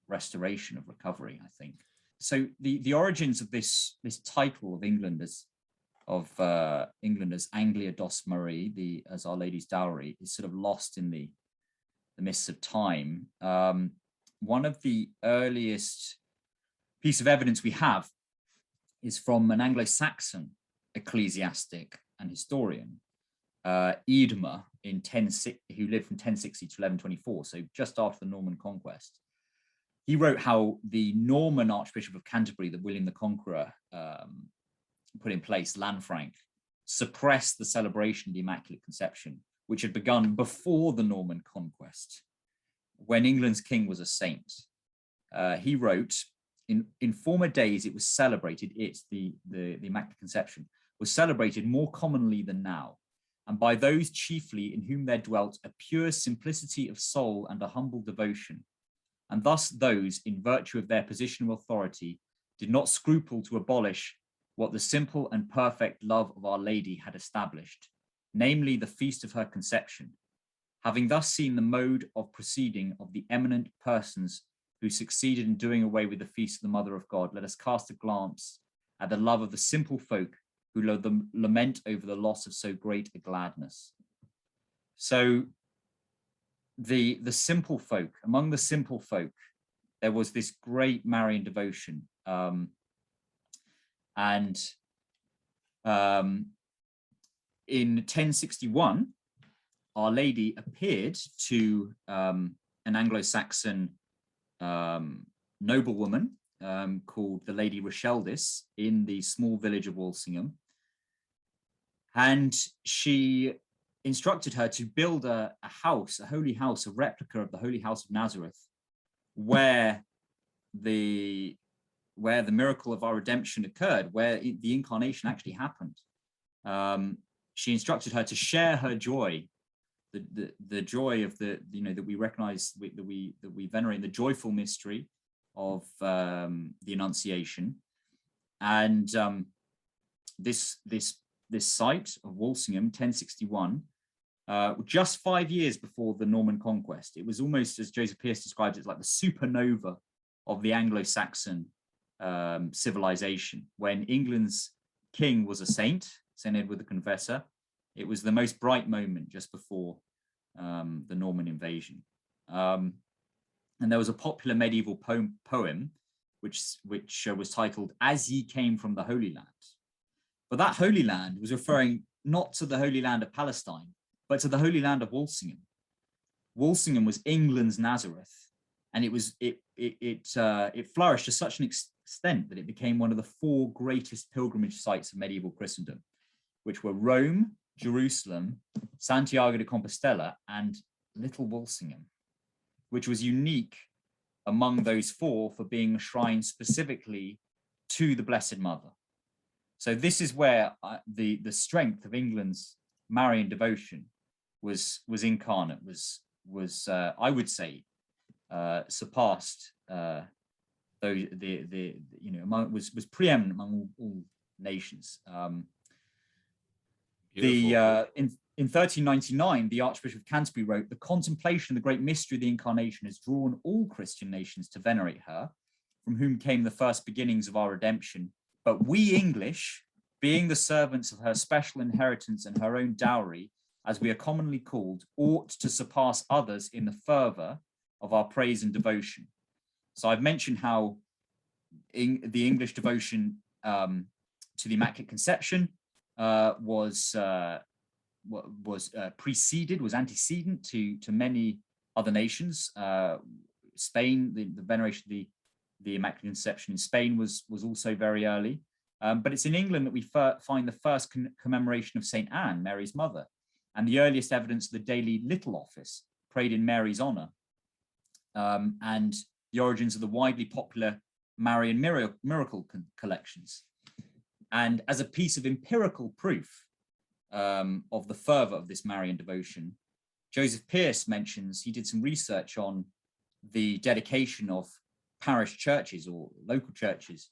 restoration, of recovery, I think. So the origins of this title of England as Anglia dos Marie, as Our Lady's dowry, is sort of lost in the mists of time. One of the earliest piece of evidence we have is from an Anglo-Saxon ecclesiastic and historian, Eadmer, who lived from 1060 to 1124, so just after the Norman conquest. He wrote how the Norman Archbishop of Canterbury that William the Conqueror put in place, Lanfranc, suppressed the celebration of the Immaculate Conception, which had begun before the Norman conquest, when England's king was a saint. He wrote, in former days it was celebrated, the Immaculate Conception was celebrated more commonly than now, and by those chiefly in whom there dwelt a pure simplicity of soul and a humble devotion. And thus those, in virtue of their position of authority, did not scruple to abolish what the simple and perfect love of Our Lady had established, namely the feast of her conception. Having thus seen the mode of proceeding of the eminent persons who succeeded in doing away with the feast of the Mother of God, let us cast a glance at the love of the simple folk who lament over the loss of so great a gladness. So the simple folk, among the simple folk, there was this great Marian devotion. In 1061, Our Lady appeared to an Anglo-Saxon noblewoman called the Lady Rocheldis in the small village of Walsingham. And she instructed her to build a house, a holy house, a replica of the Holy House of Nazareth, where the miracle of our redemption occurred, where the incarnation actually happened. She instructed her to share her joy, the joy of that we recognize, that we venerate, the joyful mystery of the Annunciation. And this site of Walsingham, 1061, just 5 years before the Norman conquest. It was almost, as Joseph Pearce describes it, like the supernova of the Anglo-Saxon civilization. When England's king was a saint, St. Edward the Confessor, it was the most bright moment just before the Norman invasion. And there was a popular medieval poem which was titled "As Ye Came from the Holy Land." But that Holy Land was referring not to the Holy Land of Palestine, but to the Holy Land of Walsingham. Walsingham was England's Nazareth, and it flourished to such an extent that it became one of the 4 greatest pilgrimage sites of medieval Christendom, which were Rome, Jerusalem, Santiago de Compostela, and Little Walsingham, which was unique among those 4 for being a shrine specifically to the Blessed Mother. So this is where the strength of England's Marian devotion was incarnate, was I would say surpassed was preeminent among all nations. In 1399, the Archbishop of Canterbury wrote, "The contemplation of the great mystery of the Incarnation has drawn all Christian nations to venerate her, from whom came the first beginnings of our redemption. But we English, being the servants of her special inheritance and her own dowry, as we are commonly called, ought to surpass others in the fervor of our praise and devotion." So I've mentioned how the English devotion to the Immaculate Conception was antecedent to many other nations. Spain, the veneration of the Immaculate Conception in Spain was also very early. But it's in England that we find the first commemoration of St. Anne, Mary's mother, and the earliest evidence of the daily little office prayed in Mary's honor, and the origins of the widely popular Marian miracle collections. And as a piece of empirical proof of the fervor of this Marian devotion, Joseph Pearce mentions he did some research on the dedication of parish churches or local churches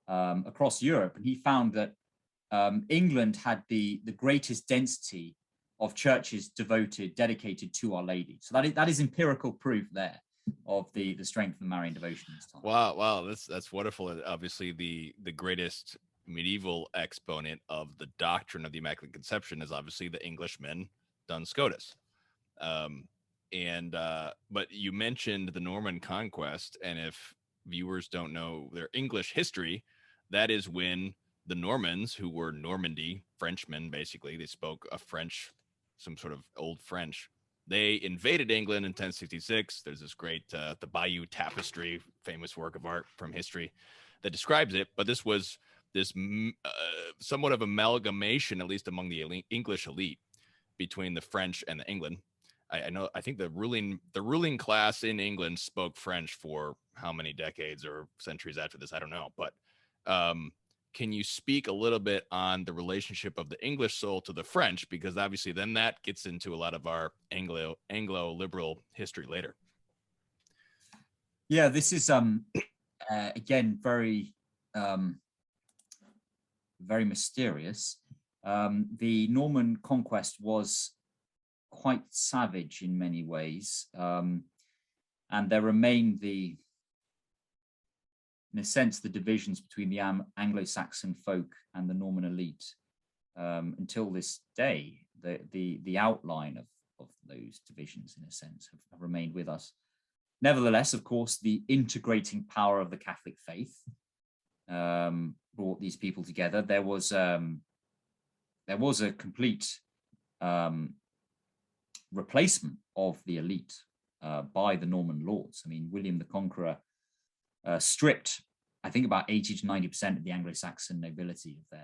across Europe, and he found that England had the greatest density of churches dedicated to Our Lady. So that is empirical proof there of the strength of the Marian devotion this time. Wow, that's wonderful. And obviously, the greatest medieval exponent of the doctrine of the Immaculate Conception is obviously the Englishman Duns Scotus. But you mentioned the Norman conquest, and if viewers don't know their English history, that is when the Normans, who were Normandy Frenchmen, basically, they spoke a French, some sort of old French. They invaded England in 1066. There's this great the Bayeux Tapestry, famous work of art from history, that describes it. But this was this somewhat of amalgamation, at least among the English elite, between the French and the England. I think the ruling class in England spoke French for how many decades or centuries after this? I don't know. But can you speak a little bit on the relationship of the English soul to the French? Because obviously then that gets into a lot of our Anglo-liberal history later. Yeah, this is again very very mysterious. The Norman conquest was quite savage in many ways, and there remained in a sense, the divisions between the Anglo-Saxon folk and the Norman elite until this day. The outline of those divisions, in a sense, have remained with us. Nevertheless, of course, the integrating power of the Catholic faith brought these people together. There was a complete replacement of the elite by the Norman lords. I mean, William the Conqueror stripped, I think, about 80 to 90% of the Anglo-Saxon nobility of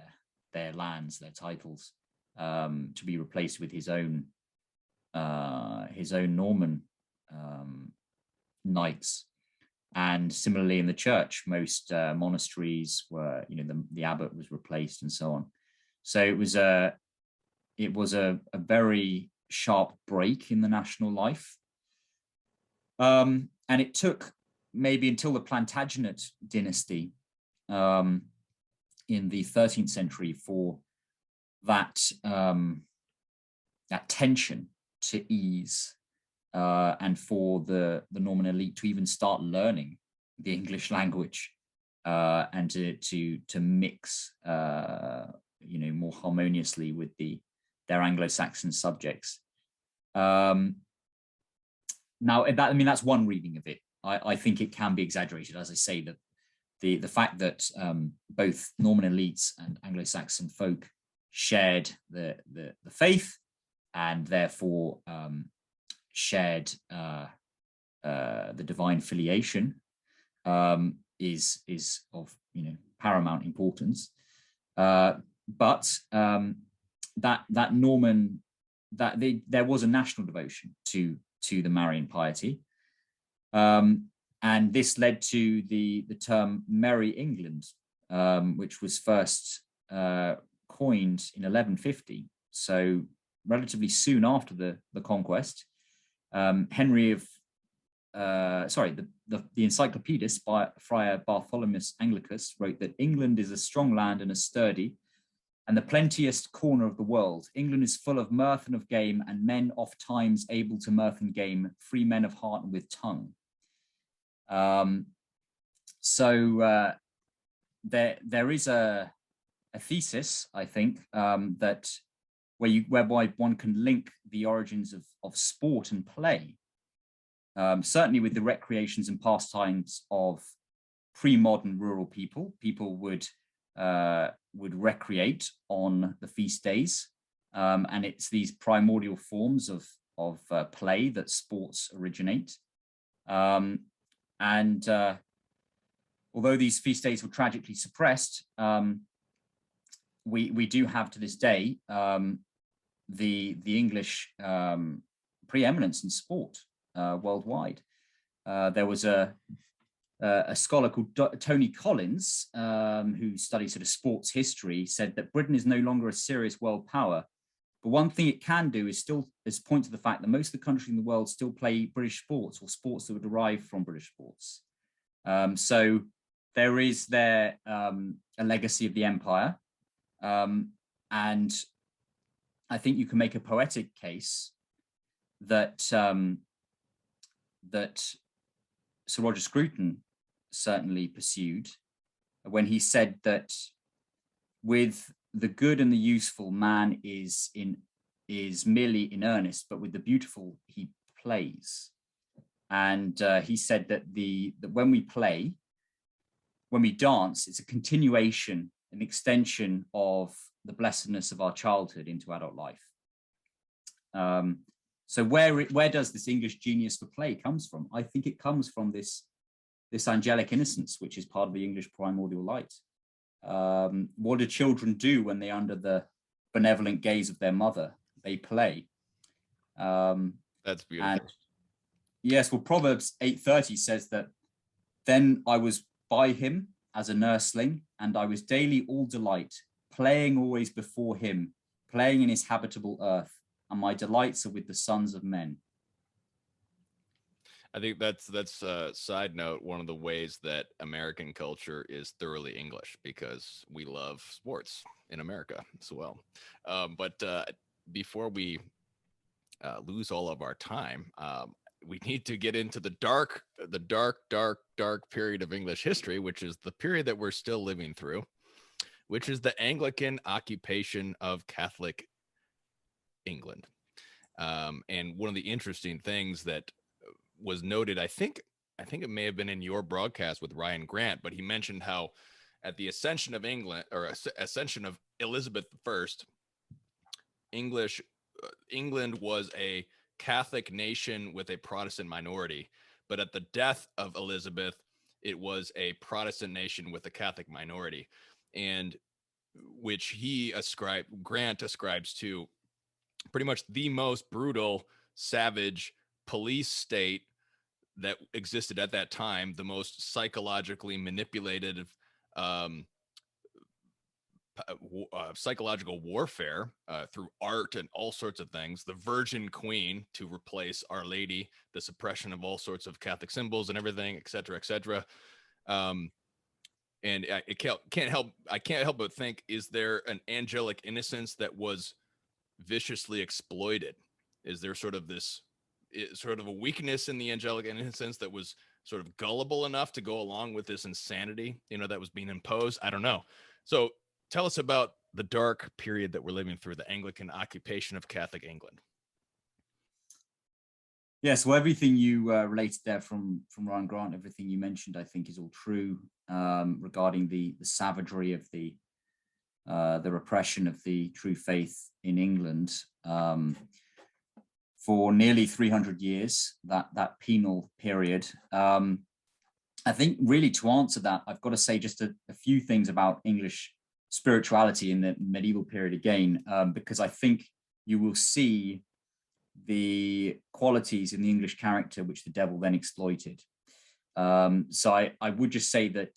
their lands, their titles, to be replaced with his own Norman knights. And similarly in the church, most monasteries were, the abbot was replaced and so on. So it was a very sharp break in the national life. And it took maybe until the Plantagenet dynasty in the 13th century for that tension to ease, and for the Norman elite to even start learning the English language, and to mix more harmoniously with their Anglo-Saxon subjects. Now, that's one reading of it. I think it can be exaggerated, as I say, that the fact that both Norman elites and Anglo-Saxon folk shared the faith, and therefore shared the divine filiation, is of paramount importance. But that Norman, there was a national devotion to the Marian piety, and this led to the term Merry England, which was first coined in 1150. So relatively soon after the conquest. The encyclopedist by Friar Bartholomeus Anglicus wrote that England is a strong land and a sturdy, and the plentiest corner of the world. England is full of mirth and of game, and men oft times able to mirth and game, free men of heart and with tongue. There is a thesis, I think, that whereby one can link the origins of sport and play, certainly with the recreations and pastimes of pre-modern rural people. People would recreate on the feast days, and it's these primordial forms of play that sports originate. And although these feast days were tragically suppressed, we do have to this day the English preeminence in sport worldwide. There was a scholar called Tony Collins, who studies sort of sports history, said that Britain is no longer a serious world power, but one thing it can do is point to the fact that most of the countries in the world still play British sports, or sports that were derived from British sports. So there is a legacy of the empire, and I think you can make a poetic case that that Sir Roger Scruton certainly pursued when he said that with the good and the useful, man is merely in earnest, but with the beautiful he plays. And he said that when we play, when we dance, it's a continuation, an extension of the blessedness of our childhood into adult life. So where does this English genius for play comes from? I think it comes from this angelic innocence, which is part of the English primordial light. What do children do when they're under the benevolent gaze of their mother? They play. That's beautiful. And yes, well, Proverbs 8:30 says that, then I was by him as a nursling, and I was daily all delight, playing always before him, playing in his habitable earth, and my delights are with the sons of men. I think that's a side note, one of the ways that American culture is thoroughly English, because we love sports in America as well. But before we lose all of our time, we need to get into the dark period of English history, which is the period that we're still living through, which is the Anglican occupation of Catholic England. And one of the interesting things that was noted, I think it may have been in your broadcast with Ryan Grant, but he mentioned how at the ascension of England, or ascension of Elizabeth I, England was a Catholic nation with a Protestant minority, but at the death of Elizabeth, it was a Protestant nation with a Catholic minority, and which Grant ascribes to pretty much the most brutal, savage police state that existed at that time, the most psychologically manipulated, um, psychological warfare through art and all sorts of things. The Virgin Queen to replace Our Lady, the suppression of all sorts of Catholic symbols and everything, et cetera, et cetera. And I can't help but think: is there an angelic innocence that was viciously exploited? Is there sort of a weakness in the angelic innocence that was sort of gullible enough to go along with this insanity, that was being imposed? I don't know. So tell us about the dark period that we're living through, the Anglican occupation of Catholic England. Yes, well, everything you related there from Ryan Grant, everything you mentioned, I think is all true regarding the savagery of the repression of the true faith in England. For nearly 300 years, that penal period. I think really to answer that, I've got to say just a few things about English spirituality in the medieval period again, because I think you will see the qualities in the English character which the devil then exploited. So I would just say that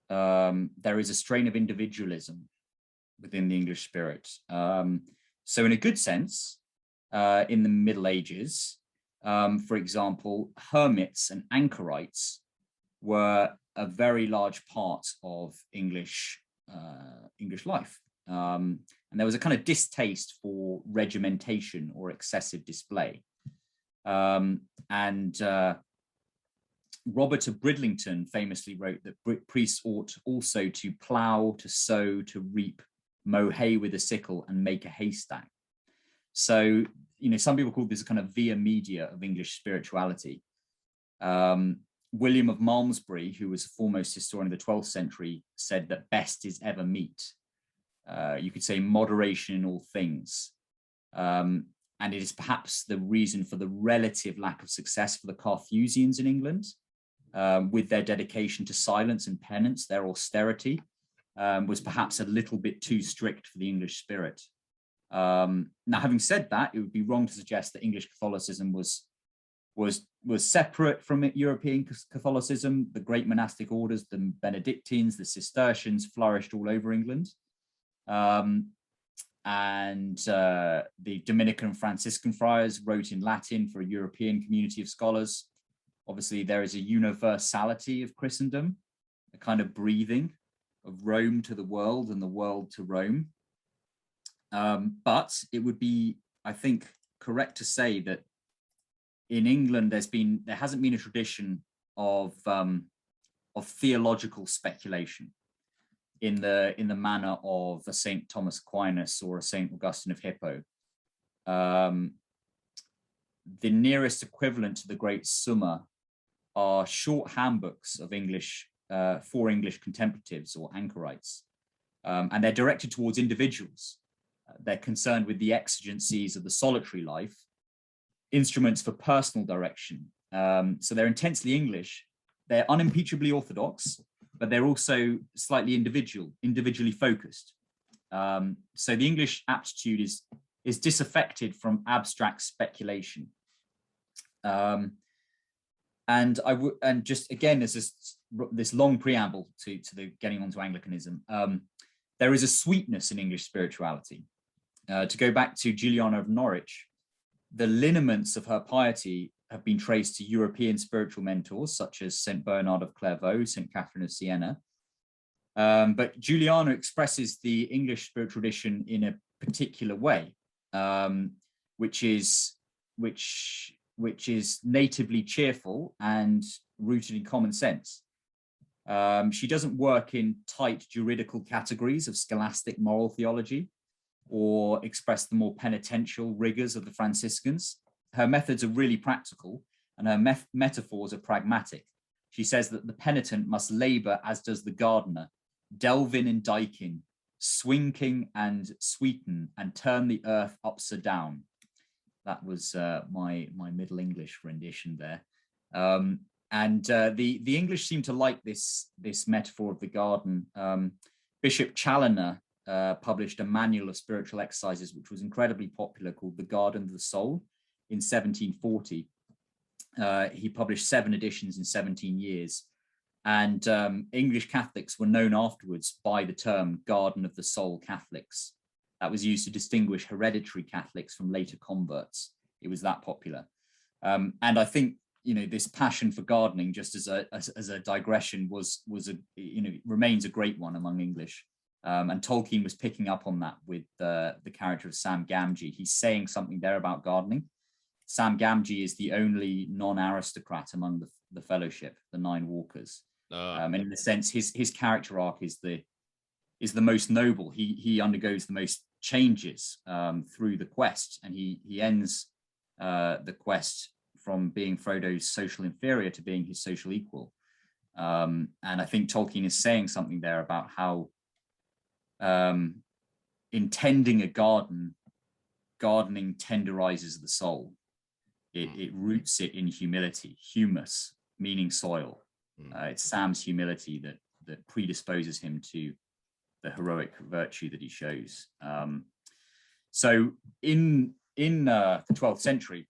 there is a strain of individualism within the English spirit. So in a good sense, in the Middle Ages, for example, hermits and anchorites were a very large part of English life. And there was a kind of distaste for regimentation or excessive display. Robert of Bridlington famously wrote that priests ought also to plough, to sow, to reap, mow hay with a sickle, and make a haystack. So, some people call this a kind of via media of English spirituality. William of Malmesbury, who was a foremost historian of the 12th century, said that best is ever meat. You could say moderation in all things. And it is perhaps the reason for the relative lack of success for the Carthusians in England, with their dedication to silence and penance. Their austerity was perhaps a little bit too strict for the English spirit. Now, having said that, it would be wrong to suggest that English Catholicism was separate from European Catholicism. The great monastic orders, the Benedictines, the Cistercians, flourished all over England. And the Dominican and Franciscan friars wrote in Latin for a European community of scholars. Obviously, there is a universality of Christendom, a kind of breathing of Rome to the world and the world to Rome. But it would be, I think, correct to say that in England there hasn't been a tradition of theological speculation in the manner of a Saint Thomas Aquinas or a Saint Augustine of Hippo. The nearest equivalent to the great Summa are short handbooks of English for English contemplatives or anchorites, and they're directed towards individuals. They're concerned with the exigencies of the solitary life, instruments for personal direction. So they're intensely English. They're unimpeachably orthodox, but they're also slightly individually focused. So the English aptitude is disaffected from abstract speculation. And just again, there's this long preamble to the getting onto Anglicanism. There is a sweetness in English spirituality. To go back to Juliana of Norwich, the lineaments of her piety have been traced to European spiritual mentors such as St. Bernard of Clairvaux, St. Catherine of Siena. But Juliana expresses the English spiritual tradition in a particular way, which is natively cheerful and rooted in common sense. She doesn't work in tight juridical categories of scholastic moral theology or express the more penitential rigors of the Franciscans. Her methods are really practical and her metaphors are pragmatic. She says that the penitent must labor as does the gardener, delve in and dike in, swinking and sweeten and turn the earth upside down. That was my Middle English rendition there. The English seem to like this metaphor of the garden. Bishop Challoner published a manual of spiritual exercises, which was incredibly popular, called The Garden of the Soul in 1740. He published 7 editions in 17 years. And English Catholics were known afterwards by the term Garden of the Soul Catholics. That was used to distinguish hereditary Catholics from later converts. It was that popular. And I think, this passion for gardening, just as a digression, remains a great one among English. And Tolkien was picking up on that with the character of Sam Gamgee. He's saying something there about gardening. Sam Gamgee is the only non-aristocrat among the Fellowship, the 9 Walkers. And in a sense, his character arc is the most noble. He undergoes the most changes through the quest, and he ends the quest from being Frodo's social inferior to being his social equal. And I think Tolkien is saying something there about how in tending a garden, gardening tenderizes the soul. It roots it in humility, humus, meaning soil. It's Sam's humility that predisposes him to the heroic virtue that he shows. So in the 12th century,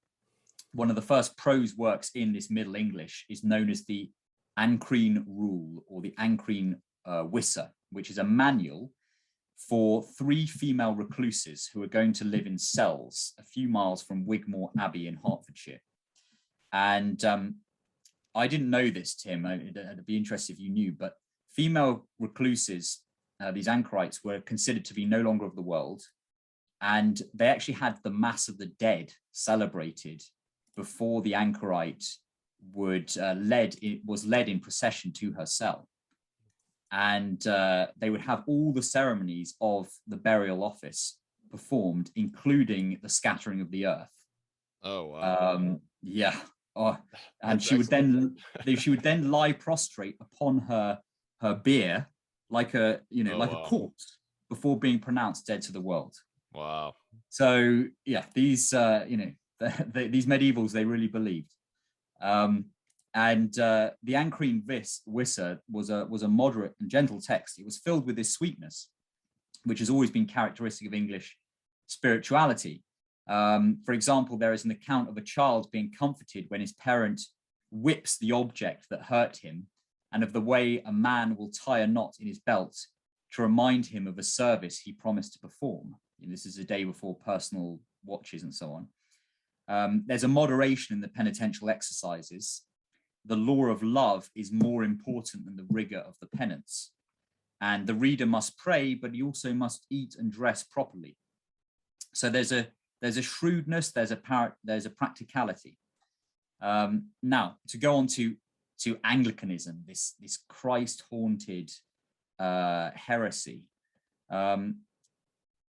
one of the first prose works in this Middle English is known as the Ancrine Rule, or the Ancrine Wissa, which is a manual for 3 female recluses who are going to live in cells a few miles from Wigmore Abbey in Hertfordshire. And I didn't know this, Tim. I'd be interested if you knew, but female recluses, these anchorites, were considered to be no longer of the world. And they actually had the Mass of the Dead celebrated before the anchorite was led in procession to her cell. And they would have all the ceremonies of the burial office performed, including the scattering of the earth. Oh, wow. Yeah. And she would then lie prostrate upon her bier like a corpse before being pronounced dead to the world. Wow. So yeah, these these medievals, they really believed. And the Ancrine Wissa was a moderate and gentle text. It was filled with this sweetness, which has always been characteristic of English spirituality. For example, there is an account of a child being comforted when his parent whips the object that hurt him, and of the way a man will tie a knot in his belt to remind him of a service he promised to perform. And this is a day before personal watches and so on. There's a moderation in the penitential exercises. The law of love is more important than the rigor of the penance. And the reader must pray, but he also must eat and dress properly. So there's a shrewdness, there's a practicality. Now, to go on to Anglicanism, this Christ-haunted heresy,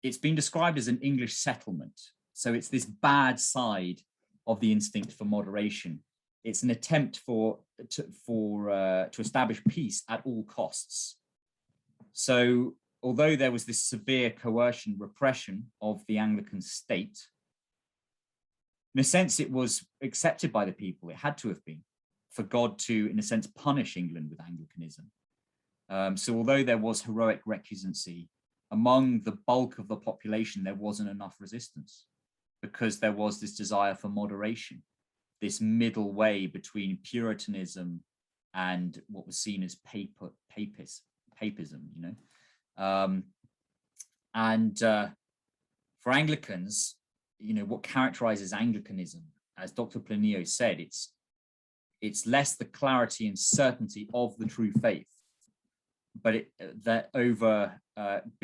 it's been described as an English settlement. So it's this bad side of the instinct for moderation. It's an attempt to establish peace at all costs. So although there was this severe coercion, repression of the Anglican state, in a sense, it was accepted by the people. It had to have been, for God to, in a sense, punish England with Anglicanism. So although there was heroic recusancy, among the bulk of the population, there wasn't enough resistance, because there was this desire for moderation, this middle way between Puritanism and what was seen as papism, for Anglicans, what characterizes Anglicanism, as Dr. Plinio said, it's less the clarity and certainty of the true faith, but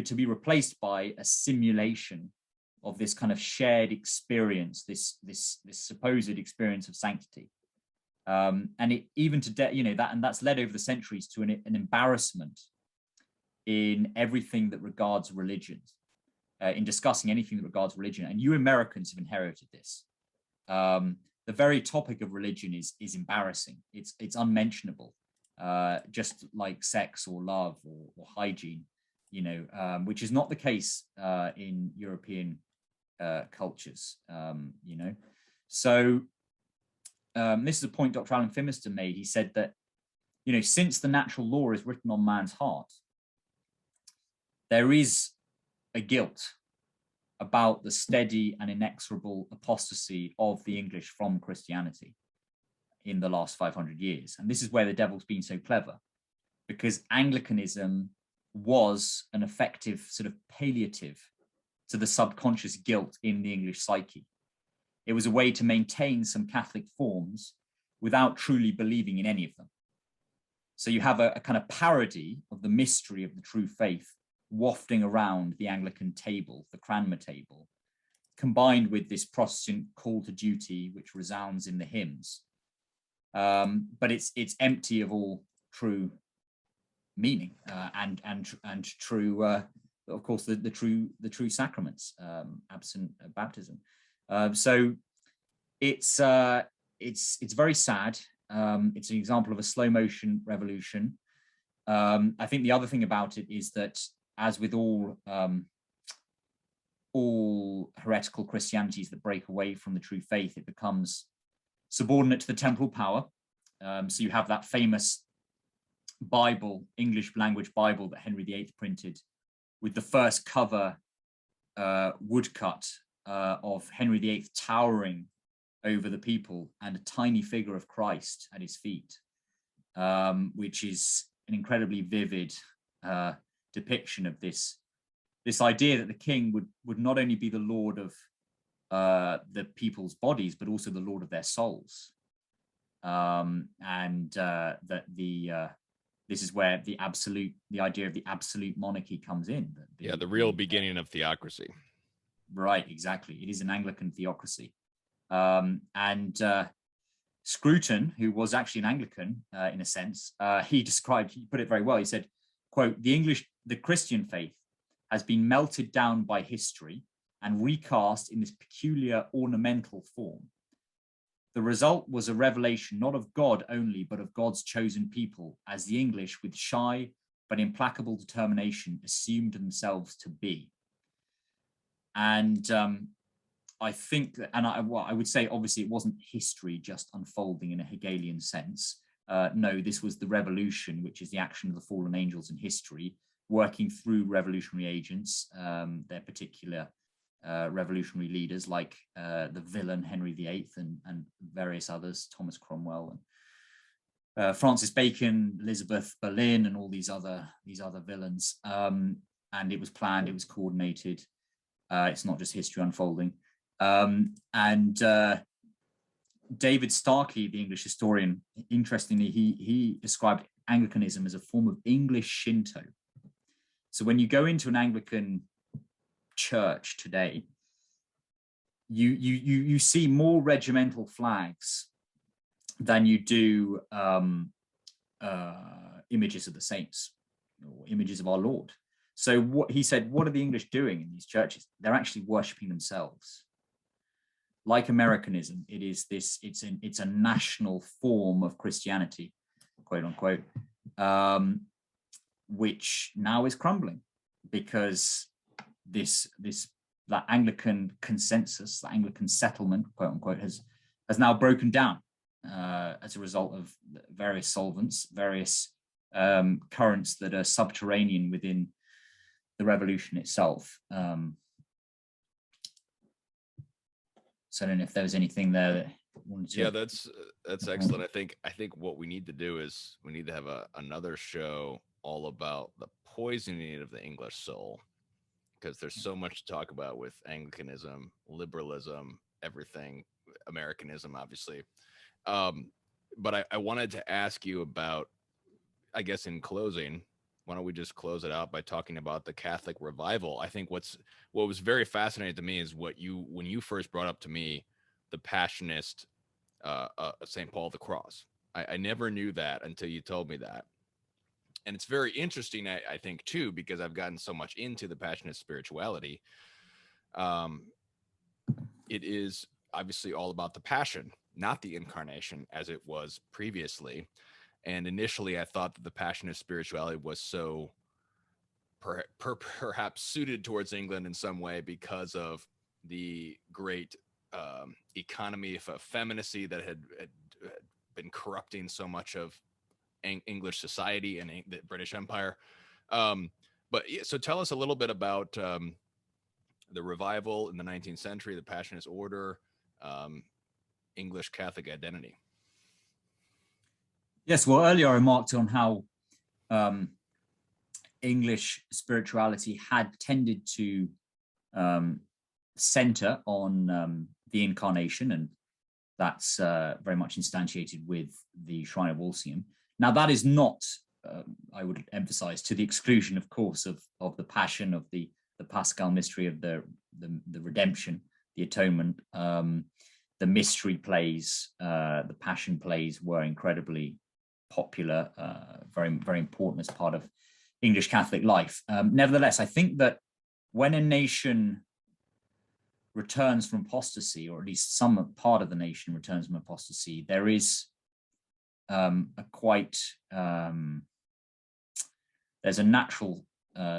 to be replaced by a simulation of this kind of shared experience, this supposed experience of sanctity, and it even to that's led over the centuries to an embarrassment in everything that regards religion, in discussing anything that regards religion. And you Americans have inherited this. The very topic of religion is embarrassing. It's unmentionable, just like sex or love or hygiene, which is not the case in European cultures, So this is a point Dr. Alan Phimister made. He said that, since the natural law is written on man's heart, there is a guilt about the steady and inexorable apostasy of the English from Christianity in the last 500 years. And this is where the devil's been so clever, because Anglicanism was an effective sort of palliative to the subconscious guilt in the English psyche. It was a way to maintain some Catholic forms without truly believing in any of them. So you have a kind of parody of the mystery of the true faith wafting around the Anglican table, the Cranmer table, combined with this Protestant call to duty, which resounds in the hymns. But it's empty of all true meaning and true, of course, the true sacraments, absent baptism. So it's very sad. It's an example of a slow motion revolution. I think the other thing about it is that, as with all heretical Christianities that break away from the true faith, it becomes subordinate to the temporal power. So you have that famous Bible, English language Bible that Henry VIII printed, with the first cover woodcut of Henry VIII towering over the people and a tiny figure of Christ at his feet, which is an incredibly vivid depiction of this idea that the king would not only be the lord of the people's bodies, but also the lord of their souls, and that this is where the idea of the absolute monarchy comes in. The real beginning of theocracy. Right, exactly. It is an Anglican theocracy. And Scruton, who was actually an Anglican in a sense, he put it very well. He said, quote, the Christian faith has been melted down by history and recast in this peculiar ornamental form. The result was a revelation not of God only, but of God's chosen people, as the English, with shy but implacable determination, assumed themselves to be. And I think that, and I would say, obviously, it wasn't history just unfolding in a Hegelian sense. No, this was the revolution, which is the action of the fallen angels in history, working through revolutionary agents, their particular revolutionary leaders, like the villain Henry VIII and various others, Thomas Cromwell and Francis Bacon, Elizabeth Boleyn, and all these other villains. And it was planned, it was coordinated. It's not just history unfolding. And David Starkey, the English historian, interestingly, he described Anglicanism as a form of English Shinto. So when you go into an Anglican church today, you see more regimental flags than you do images of the saints or images of our Lord. So what he said, what are the English doing in these churches? They're actually worshiping themselves. Like Americanism, it's a national form of Christianity, quote unquote, which now is crumbling because that Anglican consensus, the Anglican settlement, quote unquote, has now broken down as a result of various solvents, various currents that are subterranean within the revolution itself. So I don't know if there was anything there that you wanted to. Yeah, that's excellent. I think what we need to do is we need to have another show all about the poisoning of the English soul, because there's so much to talk about with Anglicanism, liberalism, everything, Americanism, obviously. But I wanted to ask you about, I guess in closing, why don't we just close it out by talking about the Catholic revival? I think what was very fascinating to me is when you first brought up to me the Passionist St. Paul the Cross. I never knew that until you told me that. And it's very interesting, I think, too, because I've gotten so much into the Passionist spirituality. It is obviously all about the passion, not the incarnation as it was previously. And initially, I thought that the Passionist spirituality was so perhaps suited towards England in some way because of the great economy of effeminacy that had been corrupting so much of English society and the British Empire. But yeah, so tell us a little bit about the revival in the 19th century, the Passionist Order, English Catholic identity. Yes, well, earlier I remarked on how English spirituality had tended to center on the incarnation, and that's very much instantiated with the Shrine of Walsingham. Now, that is not, I would emphasize, to the exclusion, of course, of the Passion, of the Paschal mystery of the redemption, the atonement. The mystery plays, the Passion plays were incredibly popular, very, very important as part of English Catholic life. Nevertheless, I think that when a nation returns from apostasy, or at least some part of the nation returns from apostasy, there is there's a natural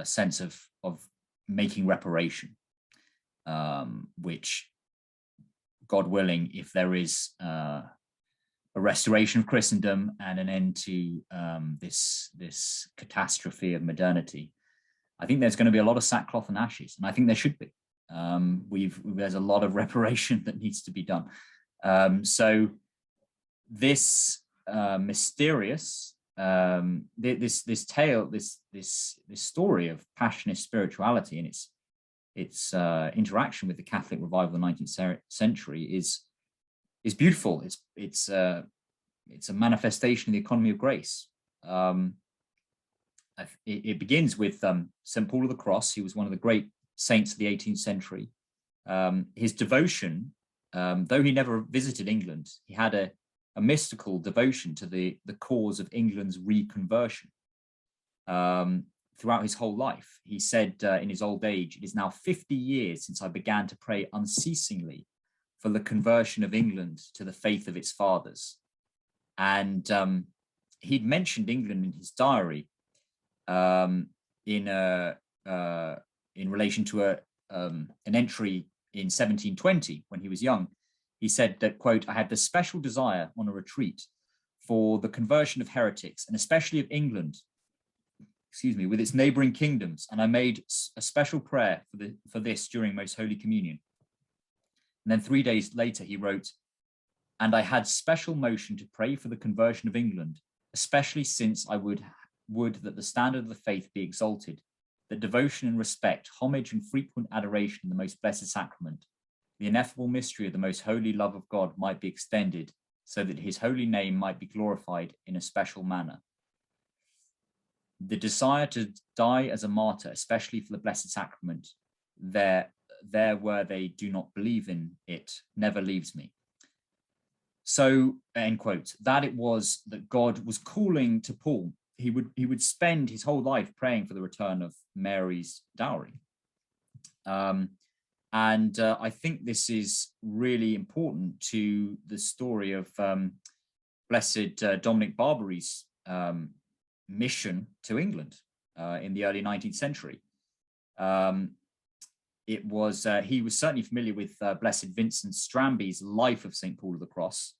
sense of making reparation, which, God willing, if there is a restoration of Christendom and an end to this catastrophe of modernity, I think there's going to be a lot of sackcloth and ashes, and I think there should be. There's a lot of reparation that needs to be done. So this mysterious, this tale, this story of Passionist spirituality and its interaction with the Catholic revival of the 19th century is beautiful. It's a manifestation of the economy of grace. It begins with St. Paul of the Cross. He was one of the great saints of the 18th century. His devotion, though he never visited England, he had a mystical devotion to the cause of England's reconversion. Throughout his whole life, he said in his old age, "It is now 50 years since I began to pray unceasingly for the conversion of England to the faith of its fathers." And he'd mentioned England in his diary in relation to an entry in 1720 when he was young. He said that, quote, "I had the special desire on a retreat for the conversion of heretics, and especially of England, with its neighboring kingdoms, and I made a special prayer for this during Most Holy Communion." And then 3 days later, he wrote, "And I had special motion to pray for the conversion of England, especially since I would that the standard of the faith be exalted, that devotion and respect, homage and frequent adoration in the most blessed sacrament, the ineffable mystery of the most holy love of God might be extended, so that his holy name might be glorified in a special manner. The desire to die as a martyr, especially for the blessed sacrament, there where they do not believe in it, never leaves me." So, end quote. That it was that God was calling to Paul. He would spend his whole life praying for the return of Mary's dowry. And I think this is really important to the story of Blessed Dominic Barbary's mission to England in the early 19th century. He was certainly familiar with Blessed Vincent Stramby's Life of St. Paul of the Cross,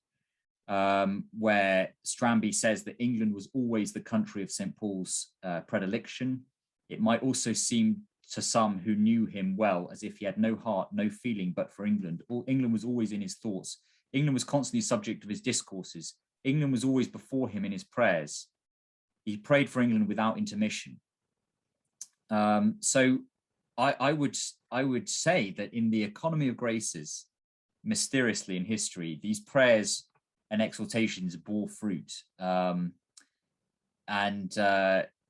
where Stramby says that England was always the country of St. Paul's predilection. It might also seem to some who knew him well as if he had no heart, no feeling but for England. England was always in his thoughts. England was constantly subject of his discourses. England was always before him in his prayers. He prayed for England without intermission. So I would say that in the economy of graces, mysteriously in history, these prayers and exhortations bore fruit. And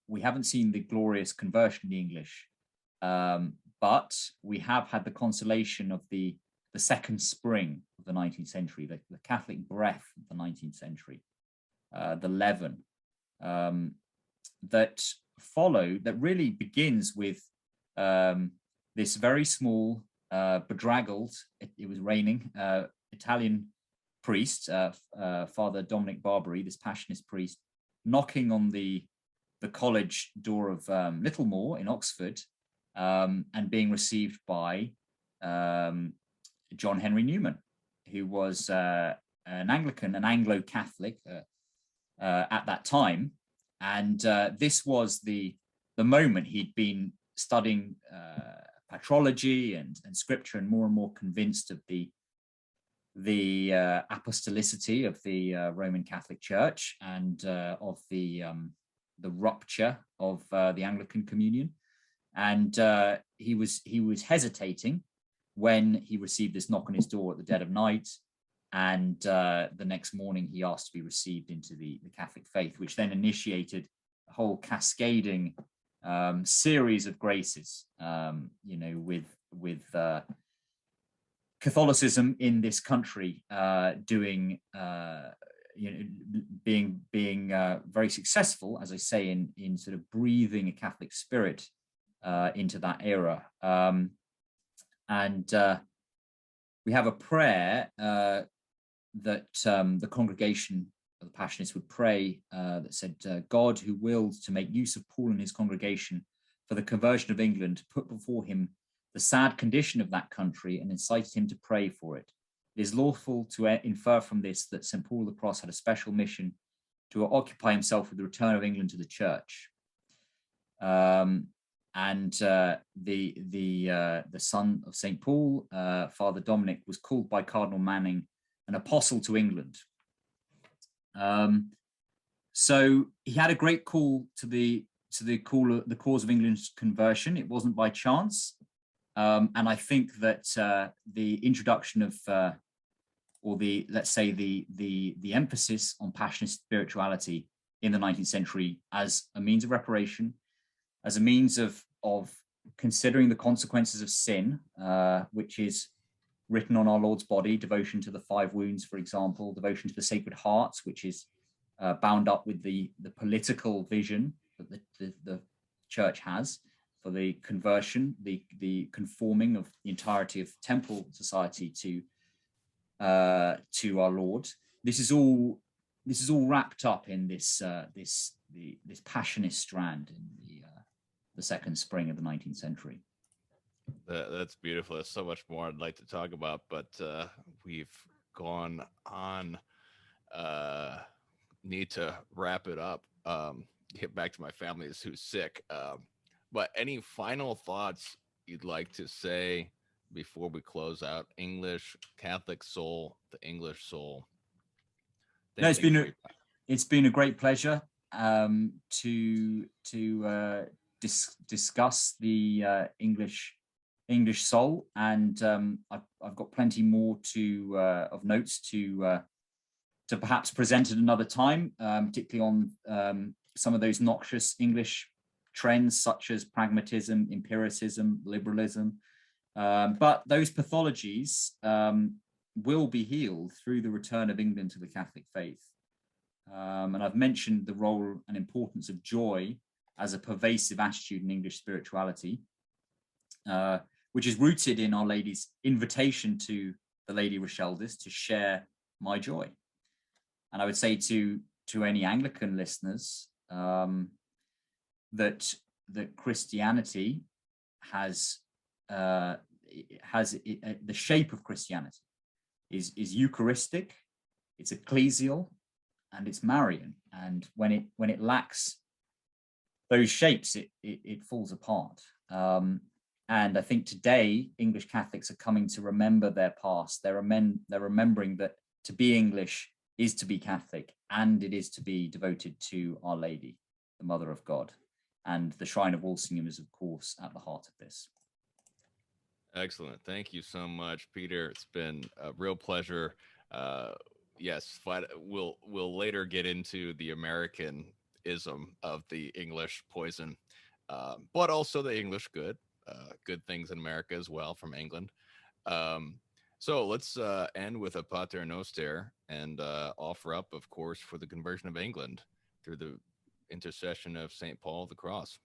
we haven't seen the glorious conversion of the English, but we have had the consolation of the second spring of the 19th century, the Catholic breath of the 19th century, the leaven that really begins with this very small, bedraggled, it was raining, Italian priest, Father Dominic Barbary, this Passionist priest, knocking on the college door of Littlemore in Oxford, and being received by John Henry Newman, who was an Anglican, an Anglo-Catholic at that time. And this was the moment he'd been studying patrology and scripture, and more convinced of the apostolicity of the Roman Catholic Church, and of the rupture of the Anglican Communion. And he was hesitating when he received this knock on his door at the dead of night. And the next morning he asked to be received into the Catholic faith, which then initiated a whole cascading series of graces, with Catholicism in this country being very successful, as I say, in sort of breathing a Catholic spirit into that era. And we have a prayer that the congregation of the Passionists would pray that said, God, who willed to make use of Paul and his congregation for the conversion of England, put before him the sad condition of that country and incited him to pray for it. It is lawful to infer from this that St. Paul the Cross had a special mission to occupy himself with the return of England to the church. And the son of St. Paul, Father Dominic, was called by Cardinal Manning an apostle to England. So he had a great call to the cause of England's conversion. It wasn't by chance. And I think that the introduction of, or the emphasis on Passionist spirituality in the 19th century as a means of reparation, as a means of considering the consequences of sin, which is written on our Lord's body, devotion to the 5 wounds, for example, devotion to the Sacred Heart, which is bound up with the political vision that the church has for the conversion, the conforming of the entirety of temple society to our Lord. This is all wrapped up in this Passionist strand in the second spring of the 19th century. That's beautiful. There's so much more I'd like to talk about, but we've gone on. Need to wrap it up. Get back to my family who's sick. But any final thoughts you'd like to say before we close out? English Catholic soul, the English soul. No, it's been a great pleasure to discuss the English soul, and I've got plenty more of notes to perhaps present at another time, particularly on some of those noxious English trends such as pragmatism, empiricism, liberalism. But those pathologies will be healed through the return of England to the Catholic faith. And I've mentioned the role and importance of joy as a pervasive attitude in English spirituality, which is rooted in Our Lady's invitation to the Lady Rocheldis to share my joy. And I would say to any Anglican listeners that Christianity has the shape of Christianity is Eucharistic, it's ecclesial, and it's Marian. And when it lacks those shapes, it falls apart. And I think today English Catholics are coming to remember their past. They're remembering that to be English is to be Catholic, and it is to be devoted to Our Lady, the Mother of God. And the Shrine of Walsingham is, of course, at the heart of this. Excellent. Thank you so much, Peter. It's been a real pleasure. Yes, we'll later get into the Americanism of the English poison, but also the English good things in America as well from England. So let's end with a Pater Noster and offer up, of course, for the conversion of England through the intercession of St. Paul of the Cross.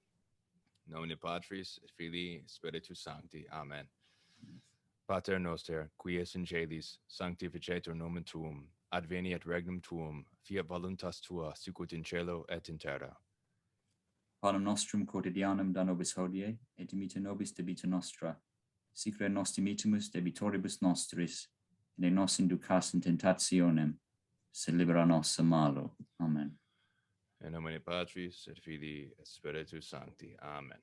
Nomine Patris, Filii, Spiritus Sancti. Amen. Pater Noster, qui es in celis, sanctificetur nomen tuum, adveniat regnum tuum, fiat voluntas tua, sicut in cielo et in terra. Panem nostrum quotidianum da nobis hodie, et dimite nobis debita nostra, sic re nos dimittimus debitoribus nostris, ne nos inducas in tentationem, sed libera nos a malo. Amen. In nomine Patris et Filii et Spiritus Sancti. Amen.